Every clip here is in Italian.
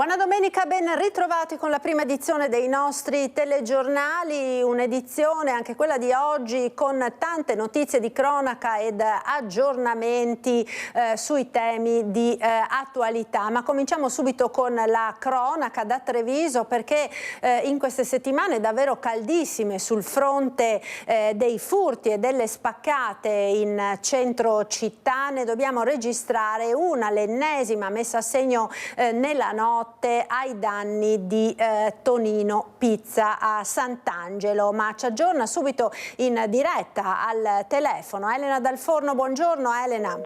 Buona domenica, ben ritrovati con la prima edizione dei nostri telegiornali, un'edizione anche quella di oggi con tante notizie di cronaca ed aggiornamenti sui temi di attualità. Ma cominciamo subito con la cronaca da Treviso, perché in queste settimane davvero caldissime sul fronte dei furti e delle spaccate in centro città. Ne dobbiamo registrare una, l'ennesima messa a segno nella notte ai danni di Tonino Pizza a Sant'Angelo. Ma ci aggiorna subito in diretta al telefono Elena Dal Forno. Buongiorno Elena.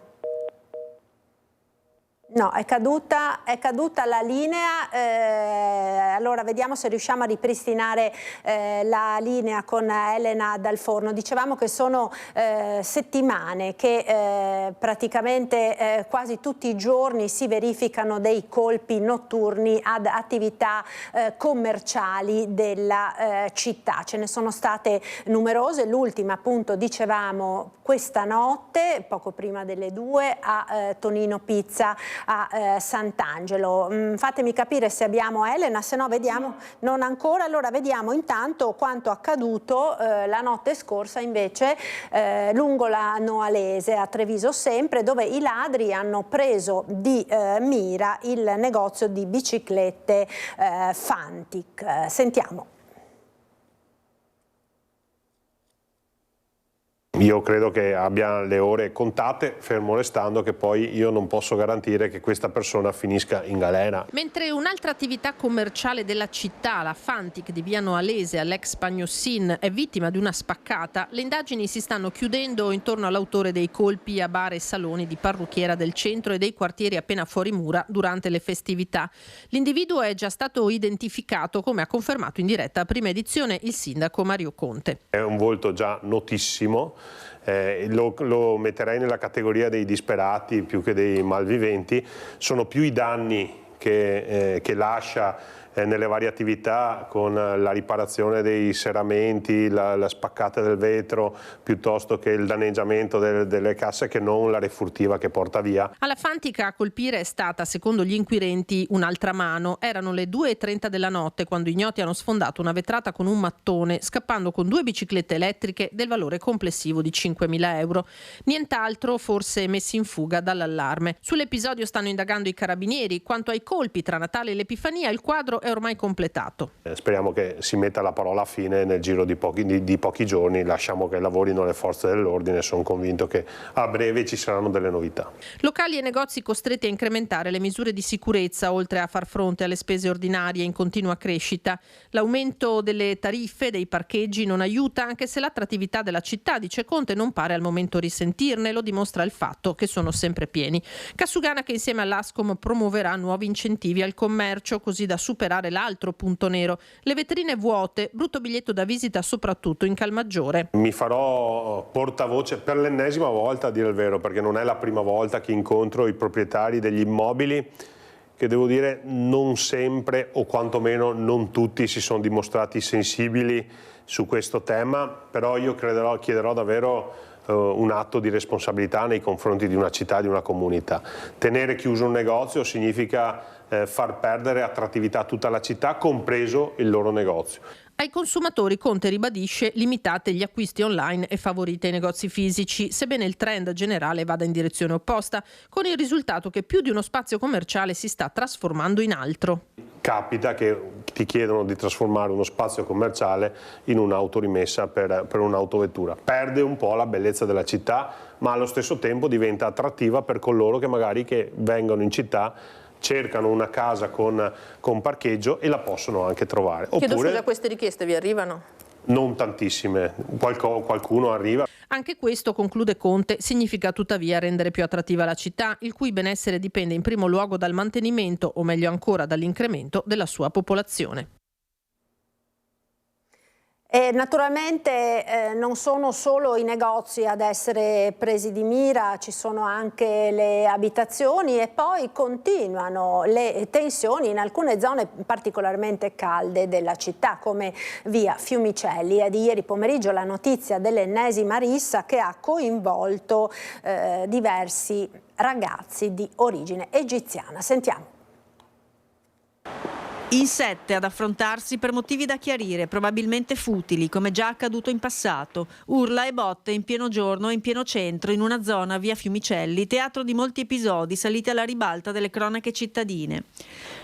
No, è caduta la linea, allora vediamo se riusciamo a ripristinare la linea con Elena Dal Forno. Dicevamo che sono settimane che praticamente quasi tutti i giorni si verificano dei colpi notturni ad attività commerciali della città. Ce ne sono state numerose, l'ultima appunto dicevamo questa notte, poco prima delle 2, a Tonino Pizza a Sant'Angelo. Fatemi capire se abbiamo Elena, se no vediamo, non ancora, allora vediamo intanto quanto accaduto la notte scorsa invece lungo la Noalese a Treviso sempre, dove i ladri hanno preso di mira il negozio di biciclette Fantic. Sentiamo. Io credo che abbia le ore contate, fermo restando che poi io non posso garantire che questa persona finisca in galera. Mentre un'altra attività commerciale della città, la Fantic di via Noalese all'ex Pagnossin, è vittima di una spaccata, le indagini si stanno chiudendo intorno all'autore dei colpi a bar e saloni di parrucchiera del centro e dei quartieri appena fuori mura durante le festività. L'individuo è già stato identificato, come ha confermato in diretta a Prima Edizione il sindaco Mario Conte. È un volto già notissimo. Lo metterei nella categoria dei disperati più che dei malviventi. Sono più i danni che lascia nelle varie attività, con la riparazione dei serramenti, la spaccata del vetro, piuttosto che il danneggiamento delle casse, che non la refurtiva che porta via. Alla Fantica a colpire è stata, secondo gli inquirenti, un'altra mano. Erano le 2:30 della notte quando ignoti hanno sfondato una vetrata con un mattone, scappando con 2 biciclette elettriche del valore complessivo di 5.000 euro. Nient'altro forse messi in fuga dall'allarme. Sull'episodio stanno indagando i carabinieri. Quanto ai colpi tra Natale e l'Epifania, il quadro è ormai completato. Speriamo che si metta la parola fine nel giro di pochi giorni, lasciamo che lavorino le forze dell'ordine, sono convinto che a breve ci saranno delle novità. Locali e negozi costretti a incrementare le misure di sicurezza oltre a far fronte alle spese ordinarie in continua crescita. L'aumento delle tariffe dei parcheggi non aiuta, anche se l'attrattività della città, dice Conte, non pare al momento risentirne, lo dimostra il fatto che sono sempre pieni. Cassugana che insieme all'Ascom promuoverà nuovi incentivi al commercio, così da superare l'altro punto nero, le vetrine vuote, brutto biglietto da visita soprattutto in Calmaggiore. Mi farò portavoce per l'ennesima volta, a dire il vero, perché non è la prima volta che incontro i proprietari degli immobili, che devo dire non sempre, o quantomeno non tutti, si sono dimostrati sensibili su questo tema, però io chiederò davvero un atto di responsabilità nei confronti di una città, di una comunità. Tenere chiuso un negozio significa far perdere attrattività a tutta la città, compreso il loro negozio. Ai consumatori Conte ribadisce: limitate gli acquisti online e favorite i negozi fisici, sebbene il trend generale vada in direzione opposta, con il risultato che più di uno spazio commerciale si sta trasformando in altro. Capita che ti chiedono di trasformare uno spazio commerciale in un'autorimessa per un'autovettura. Perde un po' la bellezza della città, ma allo stesso tempo diventa attrattiva per coloro che magari vengono in città, cercano una casa con parcheggio e la possono anche trovare. Chiedo scusa, queste richieste vi arrivano? Non tantissime, qualcuno arriva. Anche questo, conclude Conte, significa tuttavia rendere più attrattiva la città, il cui benessere dipende in primo luogo dal mantenimento, o meglio ancora dall'incremento della sua popolazione. E naturalmente non sono solo i negozi ad essere presi di mira, ci sono anche le abitazioni e poi continuano le tensioni in alcune zone particolarmente calde della città, come via Fiumicelli. È di ieri pomeriggio la notizia dell'ennesima rissa che ha coinvolto diversi ragazzi di origine egiziana. Sentiamo. In 7 ad affrontarsi per motivi da chiarire, probabilmente futili, come già accaduto in passato. Urla e botte in pieno giorno e in pieno centro, in una zona via Fiumicelli, teatro di molti episodi saliti alla ribalta delle cronache cittadine.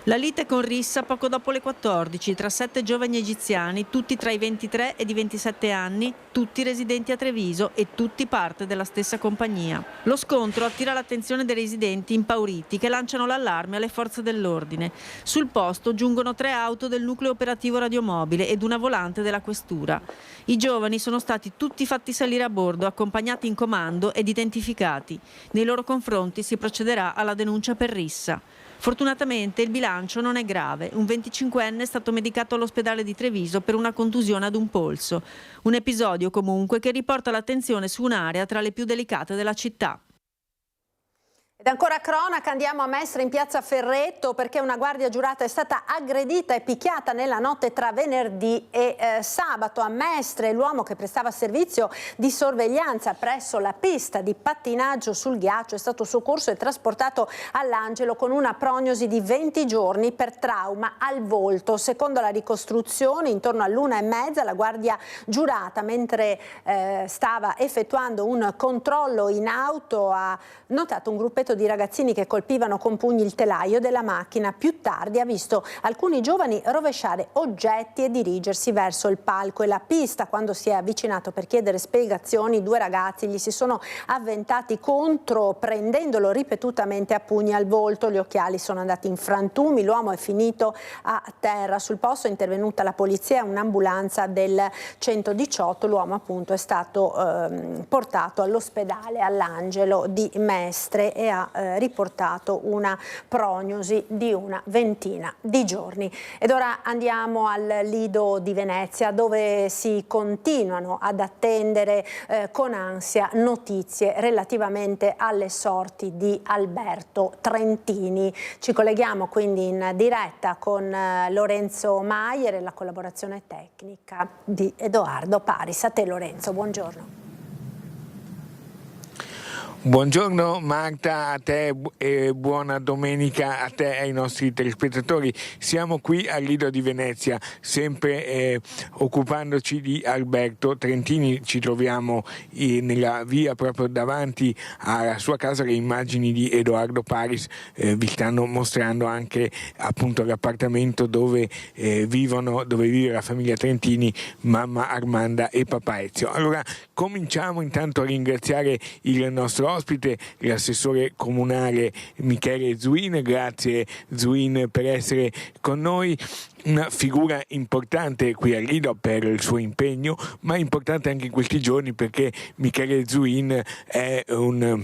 La lite con rissa poco dopo le 14 tra 7 giovani egiziani, tutti tra i 23 ed i 27 anni, tutti residenti a Treviso e tutti parte della stessa compagnia. Lo scontro attira l'attenzione dei residenti impauriti che lanciano l'allarme alle forze dell'ordine. Sul posto giungono 3 auto del nucleo operativo radiomobile ed una volante della questura. I giovani sono stati tutti fatti salire a bordo, accompagnati in comando ed identificati. Nei loro confronti si procederà alla denuncia per rissa. Fortunatamente il bilancio non è grave. Un 25enne è stato medicato all'ospedale di Treviso per una contusione ad un polso. Un episodio comunque che riporta l'attenzione su un'area tra le più delicate della città. Ed ancora cronaca, andiamo a Mestre in piazza Ferretto perché una guardia giurata è stata aggredita e picchiata nella notte tra venerdì e sabato. A Mestre l'uomo che prestava servizio di sorveglianza presso la pista di pattinaggio sul ghiaccio è stato soccorso e trasportato all'Angelo con una prognosi di 20 giorni per trauma al volto. Secondo la ricostruzione, intorno all'1:30 la guardia giurata, mentre stava effettuando un controllo in auto, ha notato un gruppetto di ragazzini che colpivano con pugni il telaio della macchina. Più tardi ha visto alcuni giovani rovesciare oggetti e dirigersi verso il palco e la pista. Quando si è avvicinato per chiedere spiegazioni, 2 ragazzi gli si sono avventati contro, prendendolo ripetutamente a pugni al volto. Gli occhiali sono andati in frantumi, l'uomo è finito a terra. Sul posto è intervenuta la polizia e un'ambulanza del 118. L'uomo appunto è stato portato all'ospedale all'Angelo di Mestre e ha riportato una prognosi di una ventina di giorni. Ed ora andiamo al Lido di Venezia, dove si continuano ad attendere con ansia notizie relativamente alle sorti di Alberto Trentini. Ci colleghiamo quindi in diretta con Lorenzo Maier e la collaborazione tecnica di Edoardo Paris. A te Lorenzo, buongiorno. Buongiorno Marta, a te e buona domenica a te e ai nostri telespettatori. Siamo qui al Lido di Venezia, sempre occupandoci di Alberto Trentini. Ci troviamo nella via proprio davanti alla sua casa. Le immagini di Edoardo Paris vi stanno mostrando anche appunto l'appartamento dove vive la famiglia Trentini, mamma Armanda e papà Ezio. Allora cominciamo intanto a ringraziare il nostro ospite, l'assessore comunale Michele Zuin. Grazie Zuin per essere con noi. Una figura importante qui al Lido per il suo impegno, ma importante anche in questi giorni perché Michele Zuin è un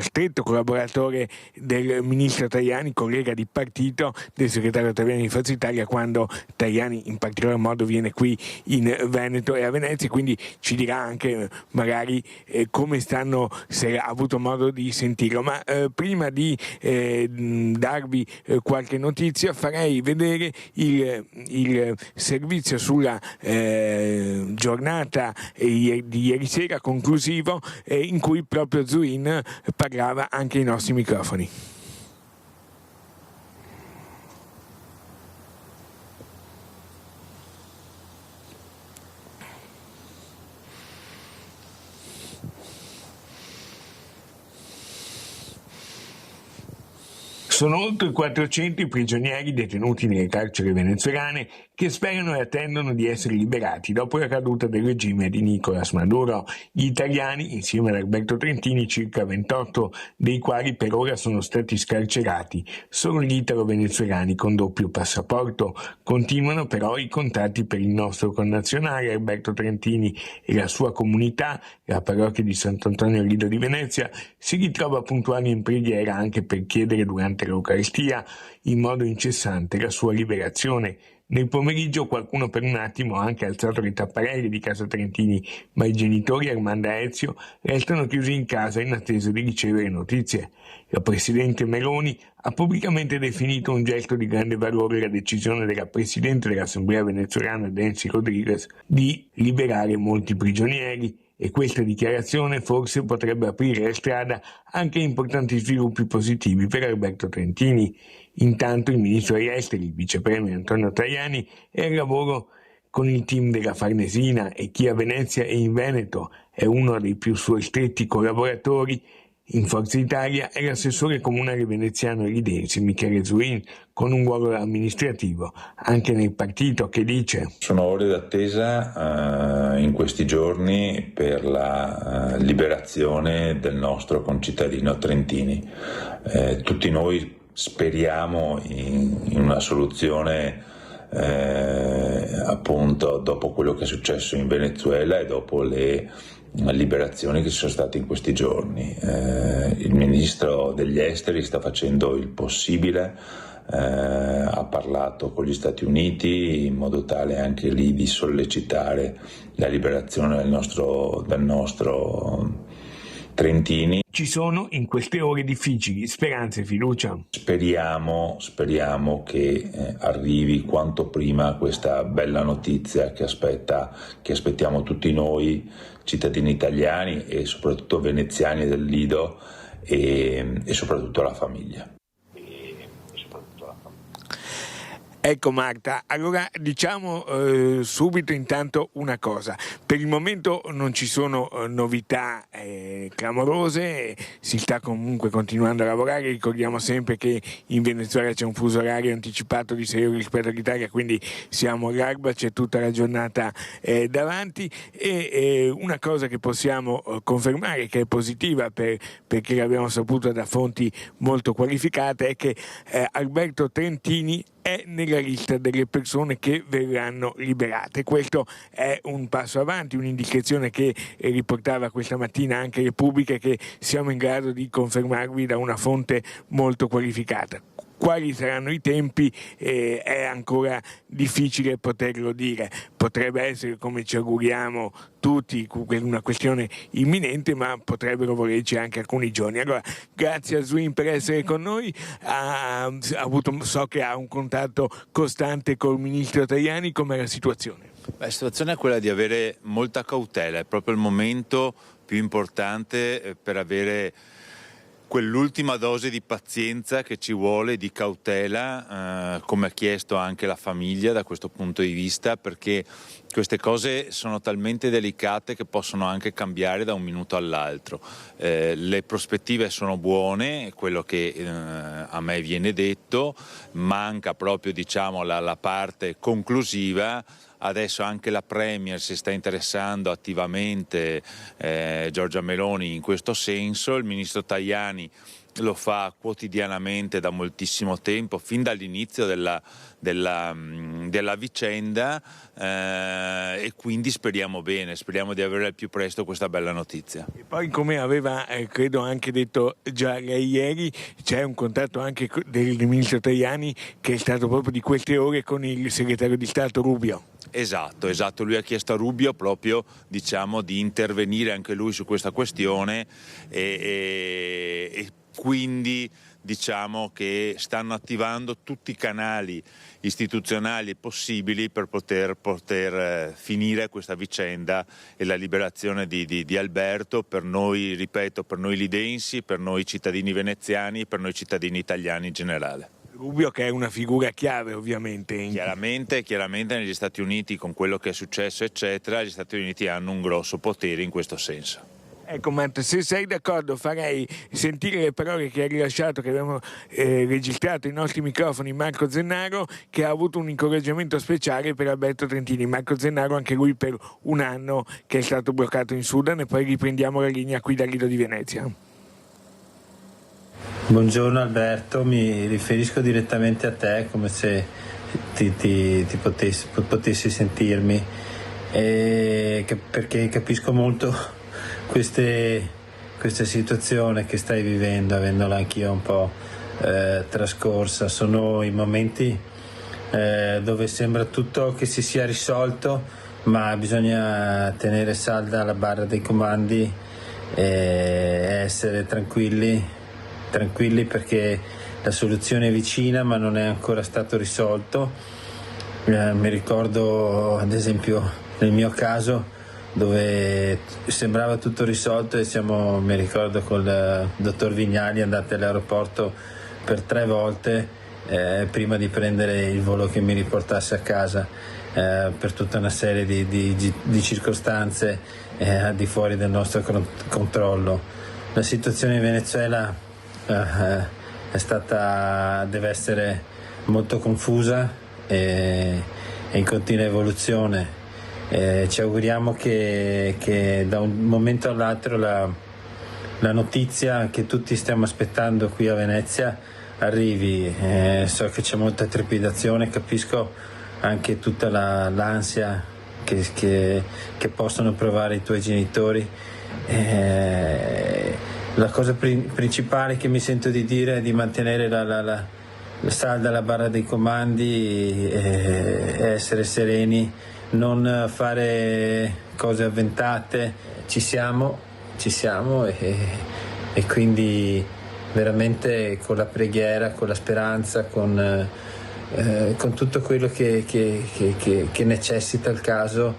stretto collaboratore del ministro Tajani, collega di partito del segretario Tajani di Forza Italia, quando Tajani in particolar modo viene qui in Veneto e a Venezia, quindi ci dirà anche magari come stanno, se ha avuto modo di sentirlo. Ma prima di darvi qualche notizia farei vedere il servizio sulla giornata di ieri sera conclusivo, in cui proprio Zuin parlava anche ai nostri microfoni. Sono oltre 400 i prigionieri detenuti nelle carceri venezuelane che sperano e attendono di essere liberati dopo la caduta del regime di Nicolás Maduro. Gli italiani, insieme ad Alberto Trentini, circa 28 dei quali per ora sono stati scarcerati. Solo gli italo-venezuelani con doppio passaporto. Continuano però i contatti per il nostro connazionale Alberto Trentini e la sua comunità. La parrocchia di Sant'Antonio al Lido di Venezia si ritrova puntuale in preghiera anche per chiedere durante l'Eucaristia in modo incessante la sua liberazione. Nel pomeriggio qualcuno per un attimo ha anche alzato le tapparelle di casa Trentini, ma i genitori Armanda e Ezio restano chiusi in casa in attesa di ricevere notizie. La presidente Meloni ha pubblicamente definito un gesto di grande valore la decisione della presidente dell'Assemblea venezuelana Delcy Rodriguez di liberare molti prigionieri e questa dichiarazione forse potrebbe aprire la strada anche a importanti sviluppi positivi per Alberto Trentini. Intanto il ministro degli esteri, il vice premier Antonio Tajani, è al lavoro con il team della Farnesina e chi a Venezia e in Veneto è uno dei più suoi stretti collaboratori. In Forza Italia è l'assessore comunale veneziano Ridensi Michele Zuin, con un ruolo amministrativo anche nel partito, che dice: sono ore d'attesa in questi giorni per la liberazione del nostro concittadino Trentini. Tutti noi speriamo in una soluzione appunto dopo quello che è successo in Venezuela e dopo le liberazioni che ci sono state in questi giorni. Il ministro degli esteri sta facendo il possibile, ha parlato con gli Stati Uniti in modo tale anche lì di sollecitare la liberazione del nostro Trentini. Ci sono in queste ore difficili speranze e fiducia. Speriamo che arrivi quanto prima questa bella notizia che aspettiamo tutti noi cittadini italiani e soprattutto veneziani del Lido e soprattutto la famiglia. Ecco Marta, allora diciamo subito intanto una cosa: per il momento non ci sono novità clamorose, si sta comunque continuando a lavorare. Ricordiamo sempre che in Venezuela c'è un fuso orario anticipato di 6 ore rispetto all'Italia, quindi siamo all'alba, c'è tutta la giornata davanti, e una cosa che possiamo confermare che è positiva perché l'abbiamo saputa da fonti molto qualificate è che Alberto Trentini è nella lista delle persone che verranno liberate. Questo è un passo avanti, un'indicazione che riportava questa mattina anche Repubblica e che siamo in grado di confermarvi da una fonte molto qualificata. Quali saranno i tempi è ancora difficile poterlo dire. Potrebbe essere, come ci auguriamo tutti, una questione imminente, ma potrebbero volerci anche alcuni giorni. Allora, grazie a Zuin per essere con noi. So che ha un contatto costante col ministro Tajani. Com'è la situazione? La situazione è quella di avere molta cautela, è proprio il momento più importante per avere quell'ultima dose di pazienza che ci vuole, di cautela, come ha chiesto anche la famiglia da questo punto di vista, perché queste cose sono talmente delicate che possono anche cambiare da un minuto all'altro. Le prospettive sono buone, quello che a me viene detto, manca proprio la parte conclusiva. Adesso anche la Premier si sta interessando attivamente, Giorgia Meloni, in questo senso. Il ministro Tajani lo fa quotidianamente da moltissimo tempo, fin dall'inizio della vicenda, e quindi speriamo bene, speriamo di avere al più presto questa bella notizia. E poi, come aveva credo anche detto già lei ieri, c'è un contatto anche del ministro Tajani che è stato proprio di queste ore con il segretario di Stato Rubio. Esatto, lui ha chiesto a Rubio proprio di intervenire anche lui su questa questione e quindi che stanno attivando tutti i canali istituzionali possibili per poter finire questa vicenda e la liberazione di Alberto, per noi, ripeto, per noi lidensi, per noi cittadini veneziani, per noi cittadini italiani in generale. Rubio, che è una figura chiave ovviamente. Chiaramente negli Stati Uniti, con quello che è successo eccetera, gli Stati Uniti hanno un grosso potere in questo senso. Ecco Matt, se sei d'accordo farei sentire le parole che ha rilasciato, che abbiamo registrato ai nostri microfoni, Marco Zennaro, che ha avuto un incoraggiamento speciale per Alberto Trentini. Marco Zennaro, anche lui per un anno che è stato bloccato in Sudan, e poi riprendiamo la linea qui dal Lido di Venezia. Buongiorno Alberto, mi riferisco direttamente a te, come se ti potessi sentirmi, perché capisco molto questa situazione che stai vivendo, avendola anch'io un po' trascorsa. Sono i momenti dove sembra tutto che si sia risolto, ma bisogna tenere salda la barra dei comandi e essere tranquilli perché la soluzione è vicina, ma non è ancora stato risolto. Mi ricordo ad esempio nel mio caso dove sembrava tutto risolto e siamo, mi ricordo, col dottor Vignali andati all'aeroporto per 3 volte prima di prendere il volo che mi riportasse a casa, per tutta una serie di circostanze al di fuori del nostro controllo. La situazione in Venezuela deve essere molto confusa e in continua evoluzione. Ci auguriamo che da un momento all'altro la notizia che tutti stiamo aspettando qui a Venezia arrivi. So che c'è molta trepidazione, capisco anche tutta l'ansia che possono provare i tuoi genitori. La cosa principale che mi sento di dire è di mantenere la salda alla barra dei comandi e essere sereni, non fare cose avventate. Ci siamo e quindi veramente con la preghiera, con la speranza, con tutto quello che necessita il caso,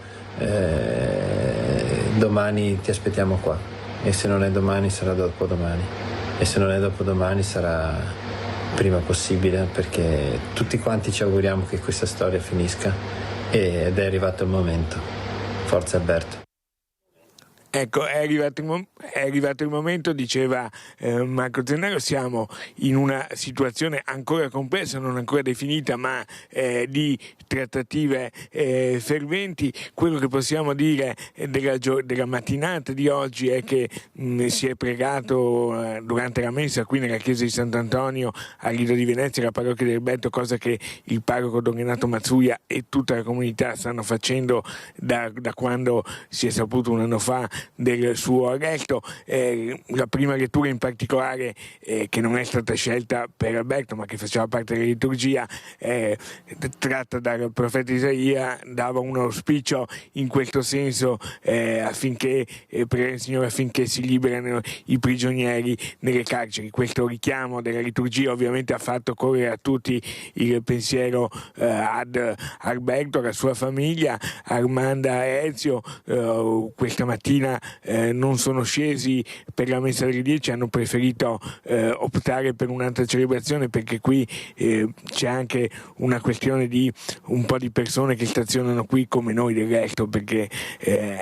domani ti aspettiamo qua, e se non è domani sarà dopodomani, e se non è dopodomani sarà prima possibile, perché tutti quanti ci auguriamo che questa storia finisca ed è arrivato il momento. Forza Alberto. Ecco, è arrivato il momento, diceva Marco Zennaro, siamo in una situazione ancora complessa, non ancora definita, ma di trattative ferventi. Quello che possiamo dire della mattinata di oggi è che si è pregato durante la messa qui nella chiesa di Sant'Antonio a Lido di Venezia, la parrocchia di Alberto, cosa che il parroco Don Renato Mazzuia e tutta la comunità stanno facendo da quando si è saputo un anno fa del suo arresto. La prima lettura in particolare, che non è stata scelta per Alberto ma che faceva parte della liturgia, tratta dal profeta Isaia, dava un auspicio in questo senso, affinché pregare il Signore affinché si liberino i prigionieri nelle carceri. Questo richiamo della liturgia ovviamente ha fatto correre a tutti il pensiero ad Alberto, alla sua famiglia. Armanda e Ezio questa mattina non sono scesi per la messa delle 10, hanno preferito optare per un'altra celebrazione, perché qui c'è anche una questione di un po' di persone che stazionano qui come noi del resto, perché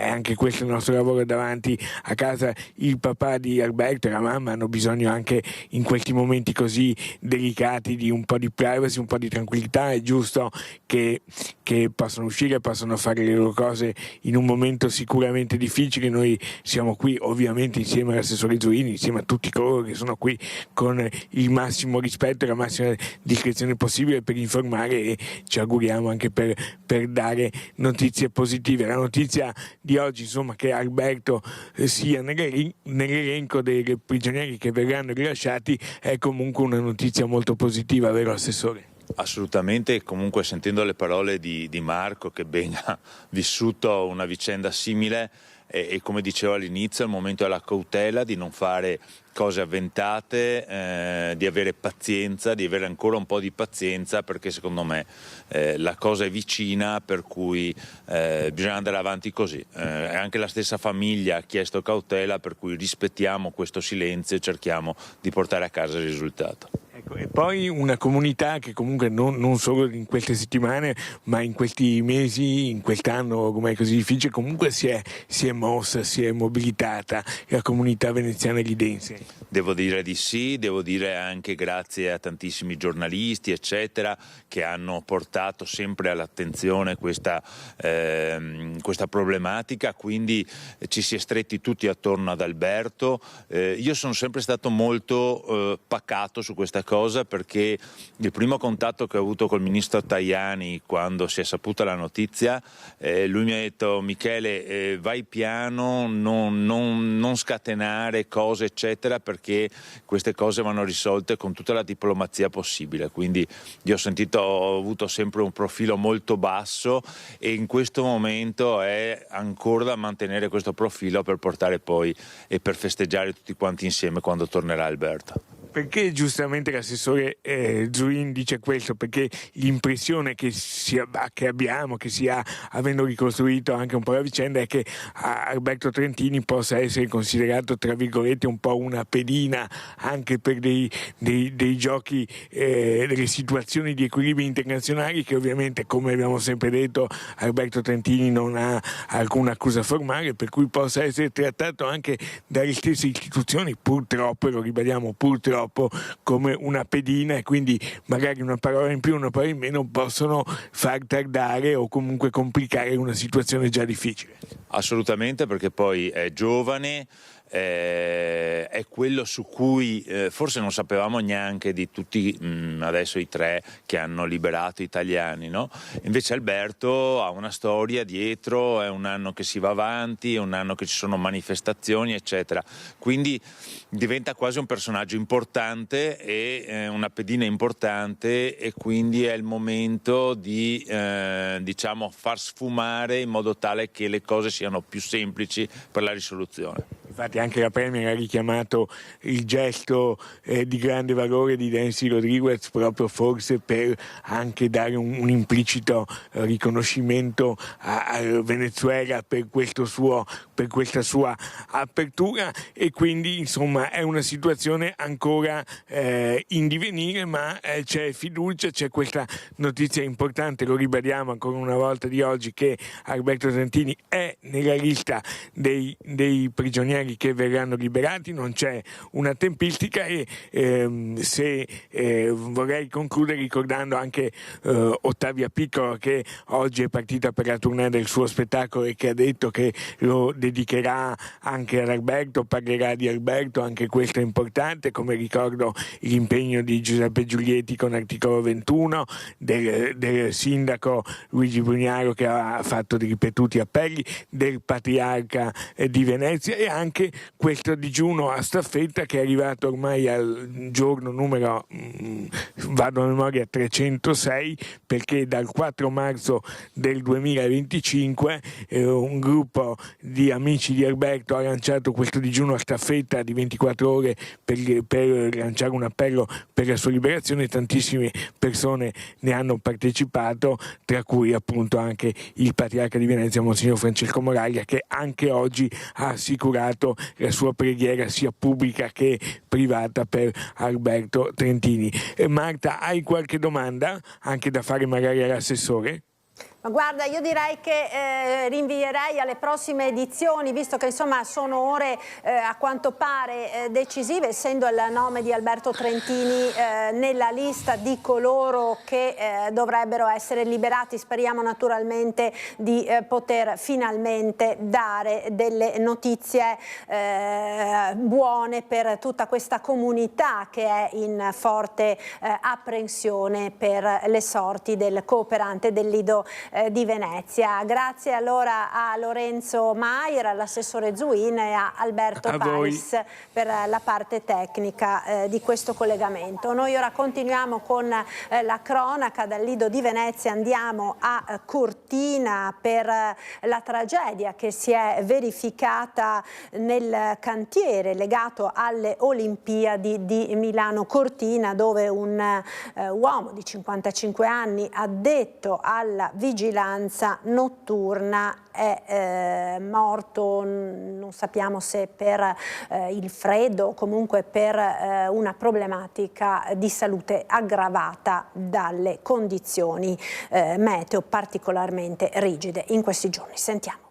anche questo è il nostro lavoro davanti a casa. Il papà di Alberto e la mamma hanno bisogno anche in questi momenti così delicati di un po' di privacy, un po' di tranquillità. È giusto che possano uscire, possano fare le loro cose in un momento sicuramente difficile. Noi siamo qui ovviamente insieme all'assessore Zuini, insieme a tutti coloro che sono qui con il massimo rispetto e la massima discrezione possibile per informare, e ci auguriamo anche per dare notizie positive. La notizia di oggi, insomma, che Alberto sia nell'elenco dei prigionieri che verranno rilasciati, è comunque una notizia molto positiva, vero Assessore? Assolutamente, comunque sentendo le parole di Marco, che ben ha vissuto una vicenda simile, e come dicevo all'inizio, il momento è la cautela, di non fare cose avventate, di avere pazienza, di avere ancora un po' di pazienza, perché secondo me la cosa è vicina, per cui bisogna andare avanti così. Anche la stessa famiglia ha chiesto cautela, per cui rispettiamo questo silenzio e cerchiamo di portare a casa il risultato. Ecco, e poi una comunità che comunque non solo in queste settimane, ma in questi mesi, in quest'anno ormai così difficile, comunque si è mossa, si è mobilitata, la comunità veneziana lidense. Devo dire di sì, devo dire anche grazie a tantissimi giornalisti eccetera, che hanno portato sempre all'attenzione questa problematica, quindi ci si è stretti tutti attorno ad Alberto. Io sono sempre stato molto pacato su questa cosa, perché il primo contatto che ho avuto col ministro Tajani quando si è saputa la notizia, lui mi ha detto: Michele, vai piano, non scatenare cose eccetera, perché queste cose vanno risolte con tutta la diplomazia possibile. Quindi io ho avuto sempre un profilo molto basso, e in questo momento è ancora da mantenere questo profilo per portare poi e per festeggiare tutti quanti insieme quando tornerà Alberto. perché giustamente l'assessore Zuin dice questo? Perché l'impressione che abbiamo, che si ha avendo ricostruito anche un po' la vicenda, è che Alberto Trentini possa essere considerato tra virgolette un po' una pedina anche per dei giochi, delle situazioni di equilibri internazionali che ovviamente, come abbiamo sempre detto, Alberto Trentini non ha alcuna accusa formale, per cui possa essere trattato anche dalle stesse istituzioni, purtroppo, e lo ribadiamo, purtroppo, come una pedina, e quindi magari una parola in più, una parola in meno possono far tardare o comunque complicare una situazione già difficile. Assolutamente, perché poi è giovane, è quello su cui forse non sapevamo neanche di tutti adesso i 3 che hanno liberato italiani, no? Invece Alberto ha una storia dietro, è un anno che si va avanti, è un anno che ci sono manifestazioni eccetera, quindi diventa quasi un personaggio importante e una pedina importante, e quindi è il momento di diciamo far sfumare in modo tale che le cose siano più semplici per la risoluzione. Infatti anche la Premier ha richiamato il gesto di grande valore di Delcy Rodriguez, proprio forse per anche dare un implicito riconoscimento al Venezuela per questa sua apertura, e quindi insomma è una situazione ancora in divenire, ma c'è fiducia, c'è questa notizia importante, lo ribadiamo ancora una volta di oggi, che Alberto Trentini è nella lista dei prigionieri che verranno liberati, non c'è una tempistica, e vorrei concludere ricordando anche Ottavia Piccolo, che oggi è partita per la tournée del suo spettacolo e che ha detto che lo dedicherà anche ad Alberto, parlerà di Alberto, anche questo è importante, come ricordo l'impegno di Giuseppe Giulietti con Articolo 21, del sindaco Luigi Brugnaro, che ha fatto di ripetuti appelli, del patriarca di Venezia, e anche questo digiuno a staffetta che è arrivato ormai al giorno numero, vado a memoria, 306, perché dal 4 marzo del 2025 un gruppo di amici di Alberto ha lanciato questo digiuno a staffetta di 24 ore per lanciare un appello per la sua liberazione. Tantissime persone ne hanno partecipato, tra cui appunto anche il patriarca di Venezia, Monsignor Francesco Moraglia, che anche oggi ha assicurato la sua preghiera sia pubblica che privata per Alberto Trentini. Marta, hai qualche domanda anche da fare magari all'assessore? Ma guarda, io direi che rinvierei alle prossime edizioni, visto che insomma sono ore a quanto pare decisive, essendo il nome di Alberto Trentini nella lista di coloro che dovrebbero essere liberati. Speriamo naturalmente di poter finalmente dare delle notizie buone per tutta questa comunità che è in forte apprensione per le sorti del cooperante del Lido di Venezia. Grazie allora a Lorenzo Maier, all'assessore Zuin e a Alberto Paris per la parte tecnica di questo collegamento. Noi ora continuiamo con la cronaca dal Lido di Venezia, andiamo a Cortina per la tragedia che si è verificata nel cantiere legato alle Olimpiadi di Milano Cortina, dove un uomo di 55 anni addetto alla vigilanza notturna è morto, non sappiamo se per il freddo o comunque per una problematica di salute aggravata dalle condizioni meteo particolarmente rigide in questi giorni. Sentiamo.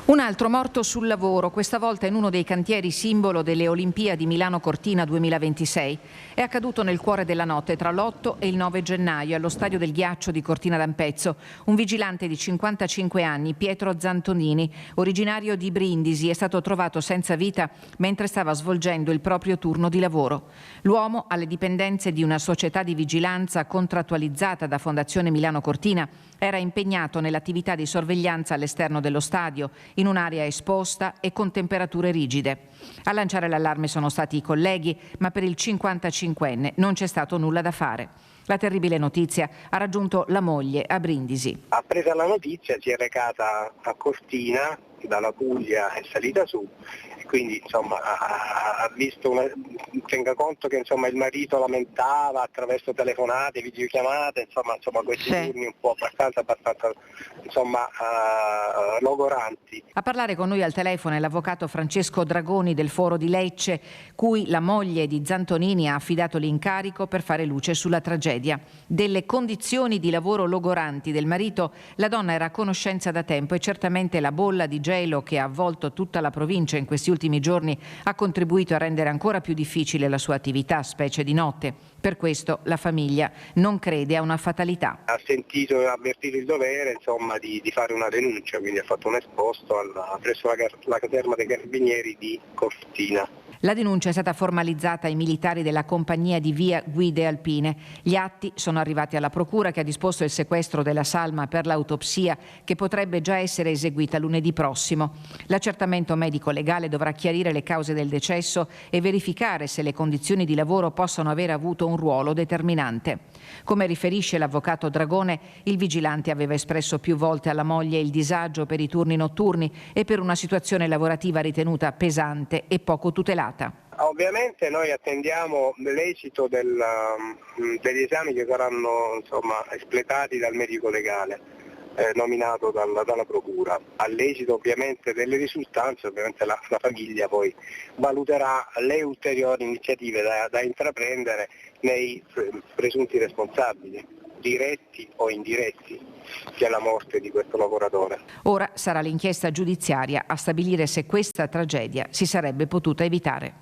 Un altro morto sul lavoro, questa volta in uno dei cantieri simbolo delle Olimpiadi Milano Cortina 2026. È accaduto nel cuore della notte tra l'8 e il 9 gennaio allo Stadio del Ghiaccio di Cortina d'Ampezzo. Un vigilante di 55 anni, Pietro Zantonini, originario di Brindisi, è stato trovato senza vita mentre stava svolgendo il proprio turno di lavoro. L'uomo, alle dipendenze di una società di vigilanza contrattualizzata da Fondazione Milano Cortina, era impegnato nell'attività di sorveglianza all'esterno dello stadio, in un'area esposta e con temperature rigide. A lanciare l'allarme sono stati i colleghi, ma per il 55enne non c'è stato nulla da fare. La terribile notizia ha raggiunto la moglie a Brindisi. Appresa la notizia si è recata a Cortina dalla Puglia è salita su, e quindi insomma ha visto tenga conto che insomma il marito lamentava attraverso telefonate, videochiamate, insomma questi turni un po' abbastanza insomma logoranti. A parlare con noi al telefono è l'avvocato Francesco Dragoni del Foro di Lecce, cui la moglie di Zantonini ha affidato l'incarico per fare luce sulla tragedia. Delle condizioni di lavoro logoranti del marito la donna era a conoscenza da tempo, e certamente la bolla di gelo che ha avvolto tutta la provincia in questi ultimi giorni ha contribuito a rendere ancora più difficile la sua attività, specie di notte. Per questo la famiglia non crede a una fatalità. Ha sentito e avvertito il dovere insomma di fare una denuncia, quindi ha fatto un esposto presso la caserma dei Carabinieri di Cortina. La denuncia è stata formalizzata ai militari della compagnia di Via Guide Alpine. Gli atti sono arrivati alla procura, che ha disposto il sequestro della salma per l'autopsia, che potrebbe già essere eseguita lunedì prossimo. L'accertamento medico-legale dovrà chiarire le cause del decesso e verificare se le condizioni di lavoro possano aver avuto un ruolo determinante. Come riferisce l'avvocato Dragone, il vigilante aveva espresso più volte alla moglie il disagio per i turni notturni e per una situazione lavorativa ritenuta pesante e poco tutelata. Ovviamente noi attendiamo l'esito degli esami che saranno insomma espletati dal medico legale nominato dalla procura. All'esito ovviamente delle risultanze, ovviamente la famiglia poi valuterà le ulteriori iniziative da intraprendere nei presunti responsabili, diretti o indiretti, della morte di questo lavoratore. Ora sarà l'inchiesta giudiziaria a stabilire se questa tragedia si sarebbe potuta evitare.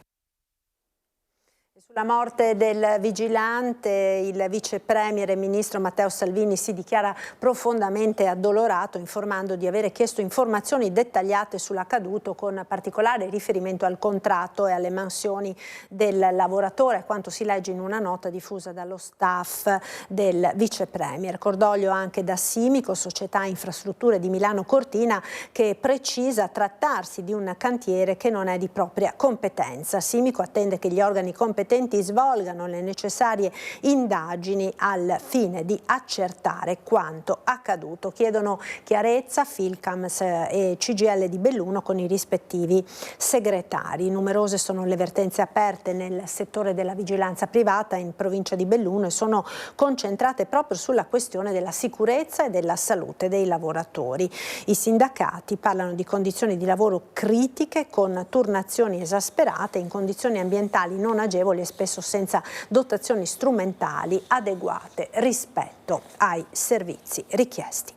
Sulla morte del vigilante, il vice premier e ministro Matteo Salvini si dichiara profondamente addolorato, informando di avere chiesto informazioni dettagliate sull'accaduto, con particolare riferimento al contratto e alle mansioni del lavoratore, quanto si legge in una nota diffusa dallo staff del vice premier. Cordoglio anche da Simico, società infrastrutture di Milano Cortina, che precisa trattarsi di un cantiere che non è di propria competenza. Simico attende che gli organi competenti svolgano le necessarie indagini al fine di accertare quanto accaduto. Chiedono chiarezza Filcams e CGIL di Belluno con i rispettivi segretari. Numerose sono le vertenze aperte nel settore della vigilanza privata in provincia di Belluno e sono concentrate proprio sulla questione della sicurezza e della salute dei lavoratori. I sindacati parlano di condizioni di lavoro critiche, con turnazioni esasperate in condizioni ambientali non agevoli e spesso senza dotazioni strumentali adeguate rispetto ai servizi richiesti.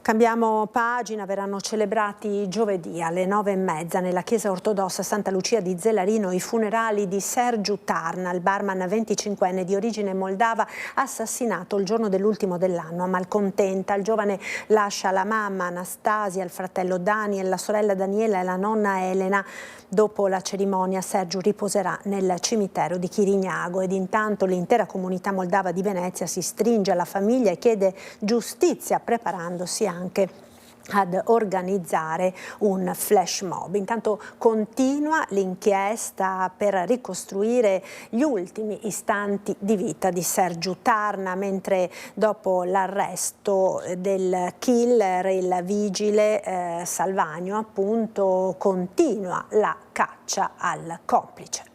Cambiamo pagina, verranno celebrati giovedì alle 9:30 nella chiesa ortodossa Santa Lucia di Zelarino i funerali di Sergiu Tarna, il barman 25enne di origine moldava assassinato il giorno dell'ultimo dell'anno a Malcontenta. Il giovane lascia la mamma Anastasia, il fratello Daniel, la sorella Daniela e la nonna Elena. Dopo la cerimonia Sergiu riposerà nel cimitero di Chirignago, ed intanto l'intera comunità moldava di Venezia si stringe alla famiglia e chiede giustizia, preparandosi anche ad organizzare un flash mob. Intanto continua l'inchiesta per ricostruire gli ultimi istanti di vita di Sergiu Tarna, mentre dopo l'arresto del killer, il vigile Salvagno, appunto, continua la caccia al complice.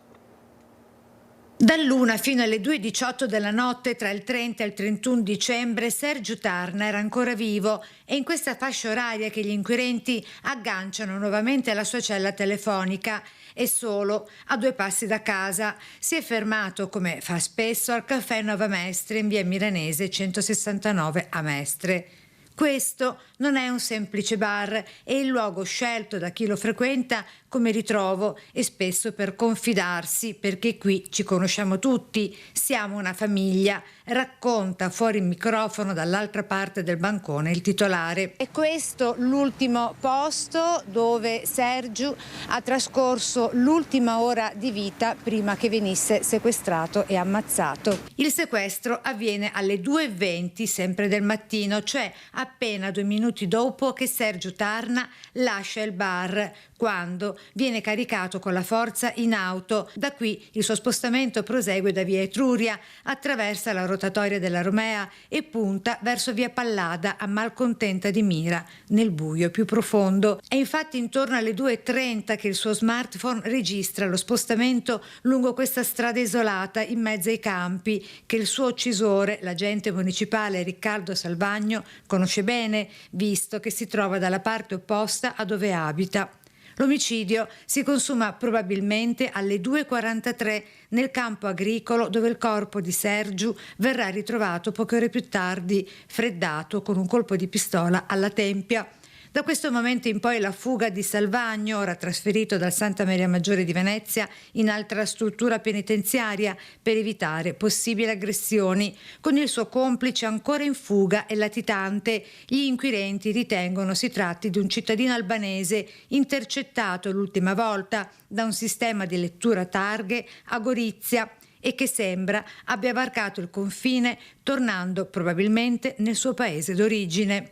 Dall'1 fino alle 2:18 della notte tra il 30 e il 31 dicembre Sergiu Tarna era ancora vivo, e in questa fascia oraria che gli inquirenti agganciano nuovamente alla sua cella telefonica, e solo a 2 passi da casa. Si è fermato, come fa spesso, al caffè Nova Mestre in via Milanese 169 a Mestre. Questo non è un semplice bar, è il luogo scelto da chi lo frequenta come ritrovo e spesso per confidarsi, perché qui ci conosciamo tutti, siamo una famiglia, racconta fuori il microfono dall'altra parte del bancone il titolare. E questo l'ultimo posto dove Sergiu ha trascorso l'ultima ora di vita prima che venisse sequestrato e ammazzato. Il sequestro avviene alle 2:20 sempre del mattino, cioè appena 2 minuti dopo che Sergio Tarna lascia il bar, quando viene caricato con la forza in auto. Da qui il suo spostamento prosegue da via Etruria, attraversa la rotatoria della Romea e punta verso via Pallada a Malcontenta di Mira, nel buio più profondo. È infatti intorno alle 2:30 che il suo smartphone registra lo spostamento lungo questa strada isolata in mezzo ai campi che il suo uccisore, l'agente municipale Riccardo Salvagno, conosce bene, visto che si trova dalla parte opposta a dove abita. L'omicidio si consuma probabilmente alle 2:43 nel campo agricolo dove il corpo di Sergiu verrà ritrovato poche ore più tardi, freddato con un colpo di pistola alla tempia. Da questo momento in poi la fuga di Salvagno, ora trasferito dal Santa Maria Maggiore di Venezia in altra struttura penitenziaria per evitare possibili aggressioni. Con il suo complice ancora in fuga e latitante, gli inquirenti ritengono si tratti di un cittadino albanese intercettato l'ultima volta da un sistema di lettura targhe a Gorizia e che sembra abbia varcato il confine tornando probabilmente nel suo paese d'origine.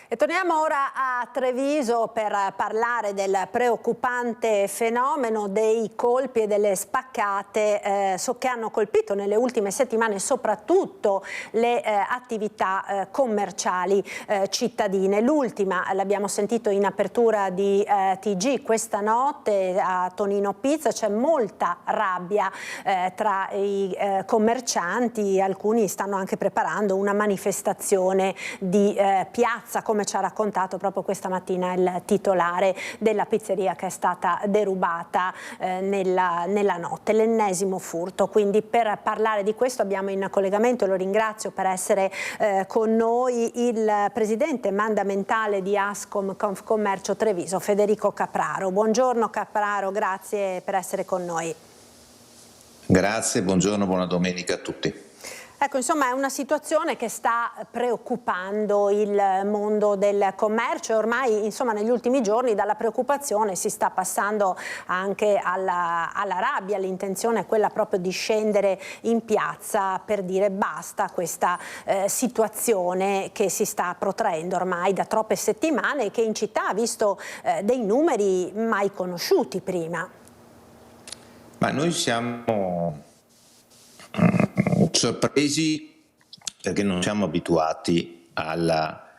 E torniamo ora a Treviso per parlare del preoccupante fenomeno dei colpi e delle spaccate che hanno colpito nelle ultime settimane soprattutto le attività commerciali cittadine. L'ultima, l'abbiamo sentito in apertura di TG, questa notte a Tonino Pizza c'è molta rabbia tra i commercianti, alcuni stanno anche preparando una manifestazione di piazza, come ci ha raccontato proprio questa mattina il titolare della pizzeria che è stata derubata nella notte, l'ennesimo furto. Quindi per parlare di questo abbiamo in collegamento, lo ringrazio per essere con noi, il presidente mandamentale di Ascom Confcommercio Treviso, Federico Capraro. Buongiorno Capraro, grazie per essere con noi. Grazie, buongiorno, buona domenica a tutti. Ecco, insomma, è una situazione che sta preoccupando il mondo del commercio e ormai, insomma, negli ultimi giorni dalla preoccupazione si sta passando anche alla rabbia. L'intenzione è quella proprio di scendere in piazza per dire basta a questa situazione che si sta protraendo ormai da troppe settimane e che in città ha visto dei numeri mai conosciuti prima. Ma noi siamo sorpresi perché non siamo abituati alla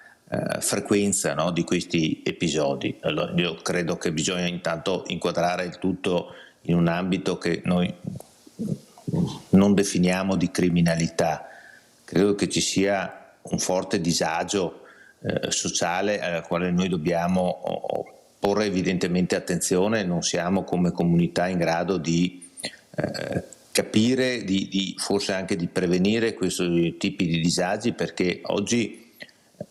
frequenza, no, di questi episodi. Allora, io credo che bisogna intanto inquadrare il tutto in un ambito che noi non definiamo di criminalità. Credo che ci sia un forte disagio sociale al quale noi dobbiamo porre evidentemente attenzione. Non siamo come comunità in grado di capire, forse anche di prevenire questi tipi di disagi, perché oggi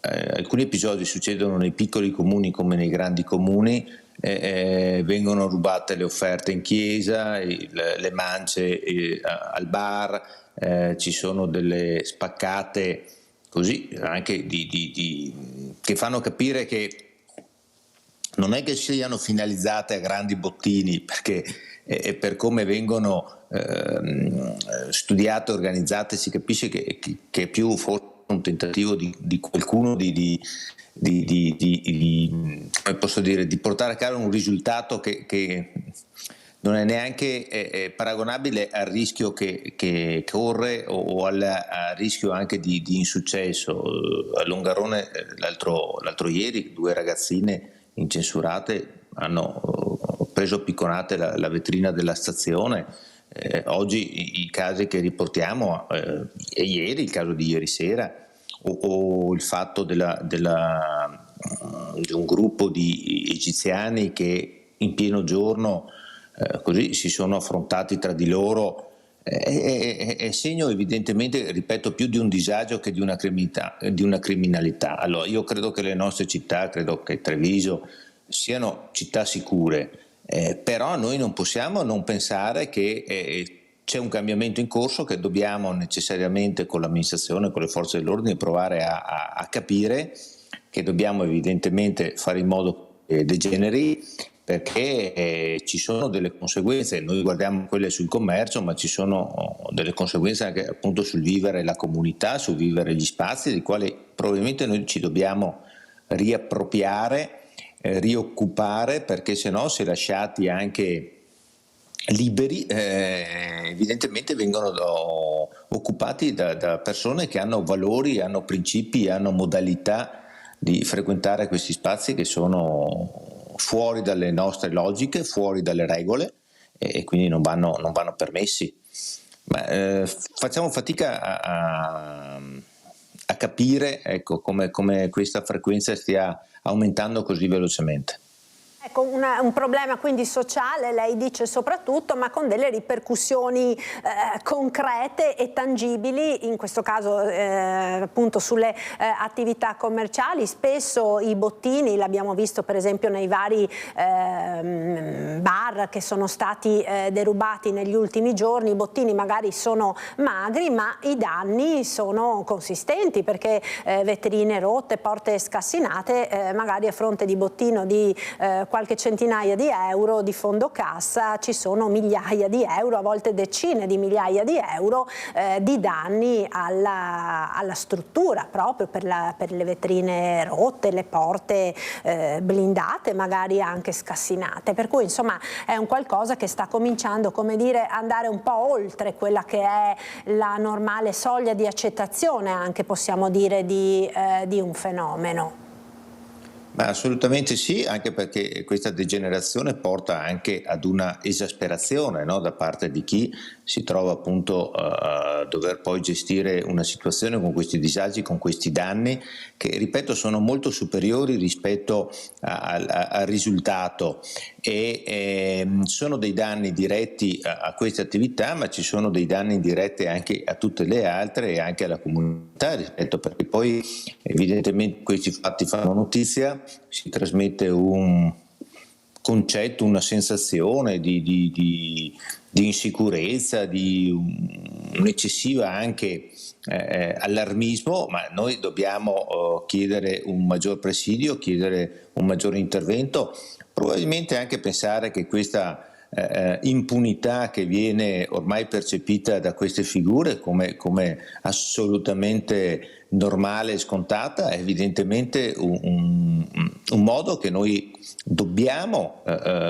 alcuni episodi succedono nei piccoli comuni come nei grandi comuni, vengono rubate le offerte in chiesa, le mance al bar, ci sono delle spaccate così anche che fanno capire che non è che siano finalizzate a grandi bottini, perché per come vengono studiate e organizzate si capisce che è più forse un tentativo di qualcuno come posso dire, di portare a casa un risultato che non è neanche paragonabile al rischio che corre o al rischio anche di insuccesso. A Longarone l'altro ieri 2 ragazzine incensurate hanno preso a picconate la vetrina della stazione. Oggi i casi che riportiamo, e ieri il caso di ieri sera, o il fatto di un gruppo di egiziani che in pieno giorno così si sono affrontati tra di loro, è segno evidentemente, ripeto, più di un disagio che di una criminalità. Allora io credo che le nostre città, credo che Treviso siano città sicure, però noi non possiamo non pensare che c'è un cambiamento in corso che dobbiamo necessariamente con l'amministrazione, con le forze dell'ordine provare a capire, che dobbiamo evidentemente fare in modo che degeneri perché ci sono delle conseguenze, noi guardiamo quelle sul commercio, ma ci sono delle conseguenze anche appunto sul vivere la comunità, sul vivere gli spazi, dei quali probabilmente noi ci dobbiamo riappropriare, rioccupare, perché se no, se lasciati anche liberi, evidentemente vengono occupati da persone che hanno valori, hanno principi, hanno modalità di frequentare questi spazi che sono fuori dalle nostre logiche, fuori dalle regole, e quindi non vanno permessi. Ma facciamo fatica a capire, ecco, come questa frequenza stia aumentando così velocemente. Ecco, un problema quindi sociale, lei dice soprattutto, ma con delle ripercussioni concrete e tangibili, in questo caso appunto sulle attività commerciali. Spesso i bottini, l'abbiamo visto per esempio nei vari bar che sono stati derubati negli ultimi giorni, i bottini magari sono magri, ma i danni sono consistenti, perché vetrine rotte, porte scassinate, magari a fronte di bottino di qualche centinaia di euro di fondo cassa ci sono migliaia di euro, a volte decine di migliaia di euro di danni alla struttura, proprio per le vetrine rotte, le porte blindate, magari anche scassinate. Per cui insomma è un qualcosa che sta cominciando, come dire, andare un po' oltre quella che è la normale soglia di accettazione, anche possiamo dire, di un fenomeno. Ma assolutamente sì, anche perché questa degenerazione porta anche ad una esasperazione, no, da parte di chi si trova appunto a dover poi gestire una situazione con questi disagi, con questi danni che, ripeto, sono molto superiori rispetto al risultato, e sono dei danni diretti a queste attività, ma ci sono dei danni indiretti anche a tutte le altre e anche alla comunità, rispetto, perché poi evidentemente questi fatti fanno notizia, si trasmette un concetto, una sensazione di insicurezza, di un'eccessiva anche allarmismo, ma noi dobbiamo chiedere un maggior presidio, chiedere un maggiore intervento, probabilmente anche pensare che questa impunità che viene ormai percepita da queste figure come assolutamente normale e scontata è evidentemente un modo che noi dobbiamo,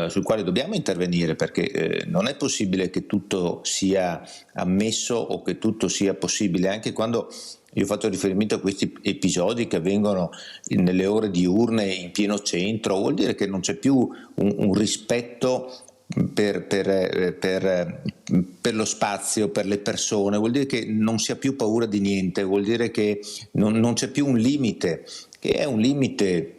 sul quale dobbiamo intervenire, perché non è possibile che tutto sia ammesso o che tutto sia possibile. Anche quando io ho fatto riferimento a questi episodi che avvengono nelle ore diurne in pieno centro, vuol dire che non c'è più un rispetto per lo spazio, per le persone, vuol dire che non si ha più paura di niente, vuol dire che non c'è più un limite, che è un limite,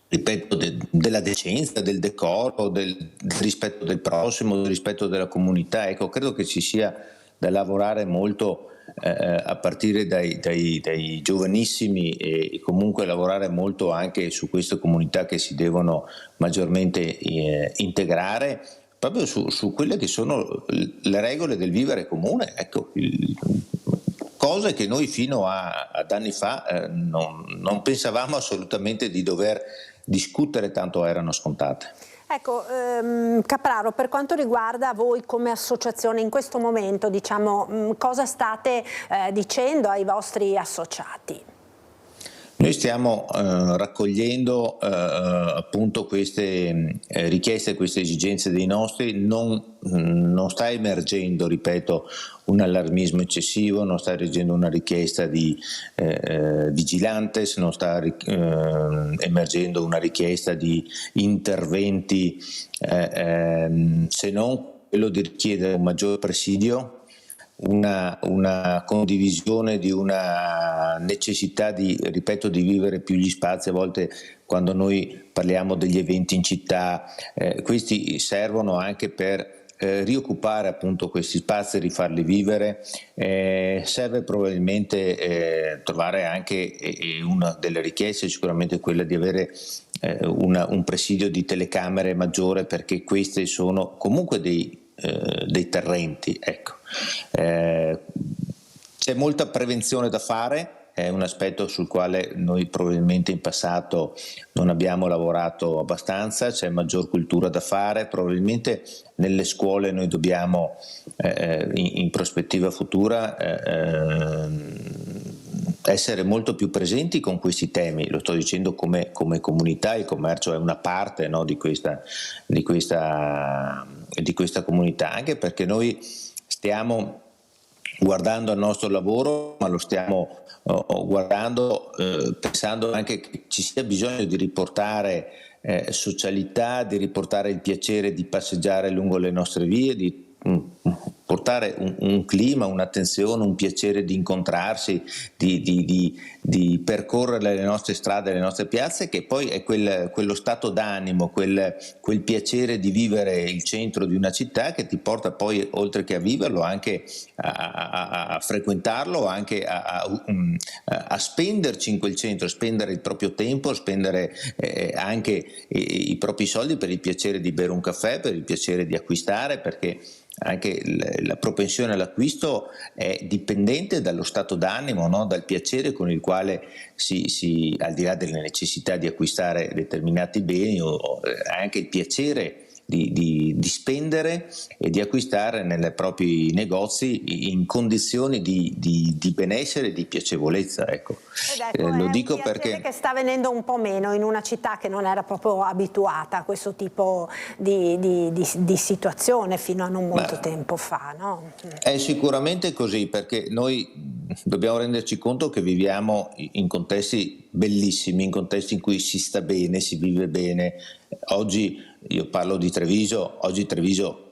ripeto, della decenza, del decoro, del rispetto del prossimo, del rispetto della comunità. Ecco, credo che ci sia da lavorare molto a partire dai giovanissimi, e comunque lavorare molto anche su queste comunità che si devono maggiormente integrare proprio su quelle che sono le regole del vivere comune, ecco, cose che noi fino ad anni fa non pensavamo assolutamente di dover discutere, tanto erano scontate. Ecco, Capraro, per quanto riguarda voi come associazione in questo momento, diciamo, cosa state dicendo ai vostri associati? Noi stiamo raccogliendo appunto queste richieste, queste esigenze dei nostri, non sta emergendo, ripeto, un allarmismo eccessivo, non sta emergendo una richiesta di vigilantes, non sta emergendo una richiesta di interventi, se non quello di richiedere un maggior presidio, una condivisione di una necessità ripeto, di vivere più gli spazi. A volte quando noi parliamo degli eventi in città, questi servono anche per rioccupare appunto questi spazi, rifarli vivere. Serve probabilmente trovare anche una delle richieste, sicuramente quella di avere un presidio di telecamere maggiore, perché queste sono comunque dei terrenti, ecco. C'è molta prevenzione da fare, è un aspetto sul quale noi probabilmente in passato non abbiamo lavorato abbastanza, c'è maggior cultura da fare, probabilmente nelle scuole noi dobbiamo in prospettiva futura essere molto più presenti con questi temi. Lo sto dicendo come comunità, il commercio è una parte, no, di questa comunità, anche perché noi stiamo guardando al nostro lavoro, ma lo stiamo guardando pensando anche che ci sia bisogno di riportare socialità, di riportare il piacere di passeggiare lungo le nostre vie, di portare un clima, un'attenzione, un piacere di incontrarsi, di percorrere le nostre strade, le nostre piazze, che poi è quello stato d'animo, quel piacere di vivere il centro di una città che ti porta poi, oltre che a viverlo, anche a frequentarlo, anche a spenderci in quel centro, spendere il proprio tempo, spendere anche i propri soldi per il piacere di bere un caffè, per il piacere di acquistare, perché anche la propensione all'acquisto è dipendente dallo stato d'animo, no? Dal piacere con il quale si al di là delle necessità di acquistare determinati beni, o anche il piacere di spendere e di acquistare nei propri negozi in condizioni di benessere e di piacevolezza. Ecco. Lo dico perché che sta venendo un po' meno in una città che non era proprio abituata a questo tipo di situazione fino a non molto tempo fa, no? È sicuramente così, perché noi dobbiamo renderci conto che viviamo in contesti bellissimi, in contesti in cui si sta bene, si vive bene. Oggi io parlo di Treviso, oggi Treviso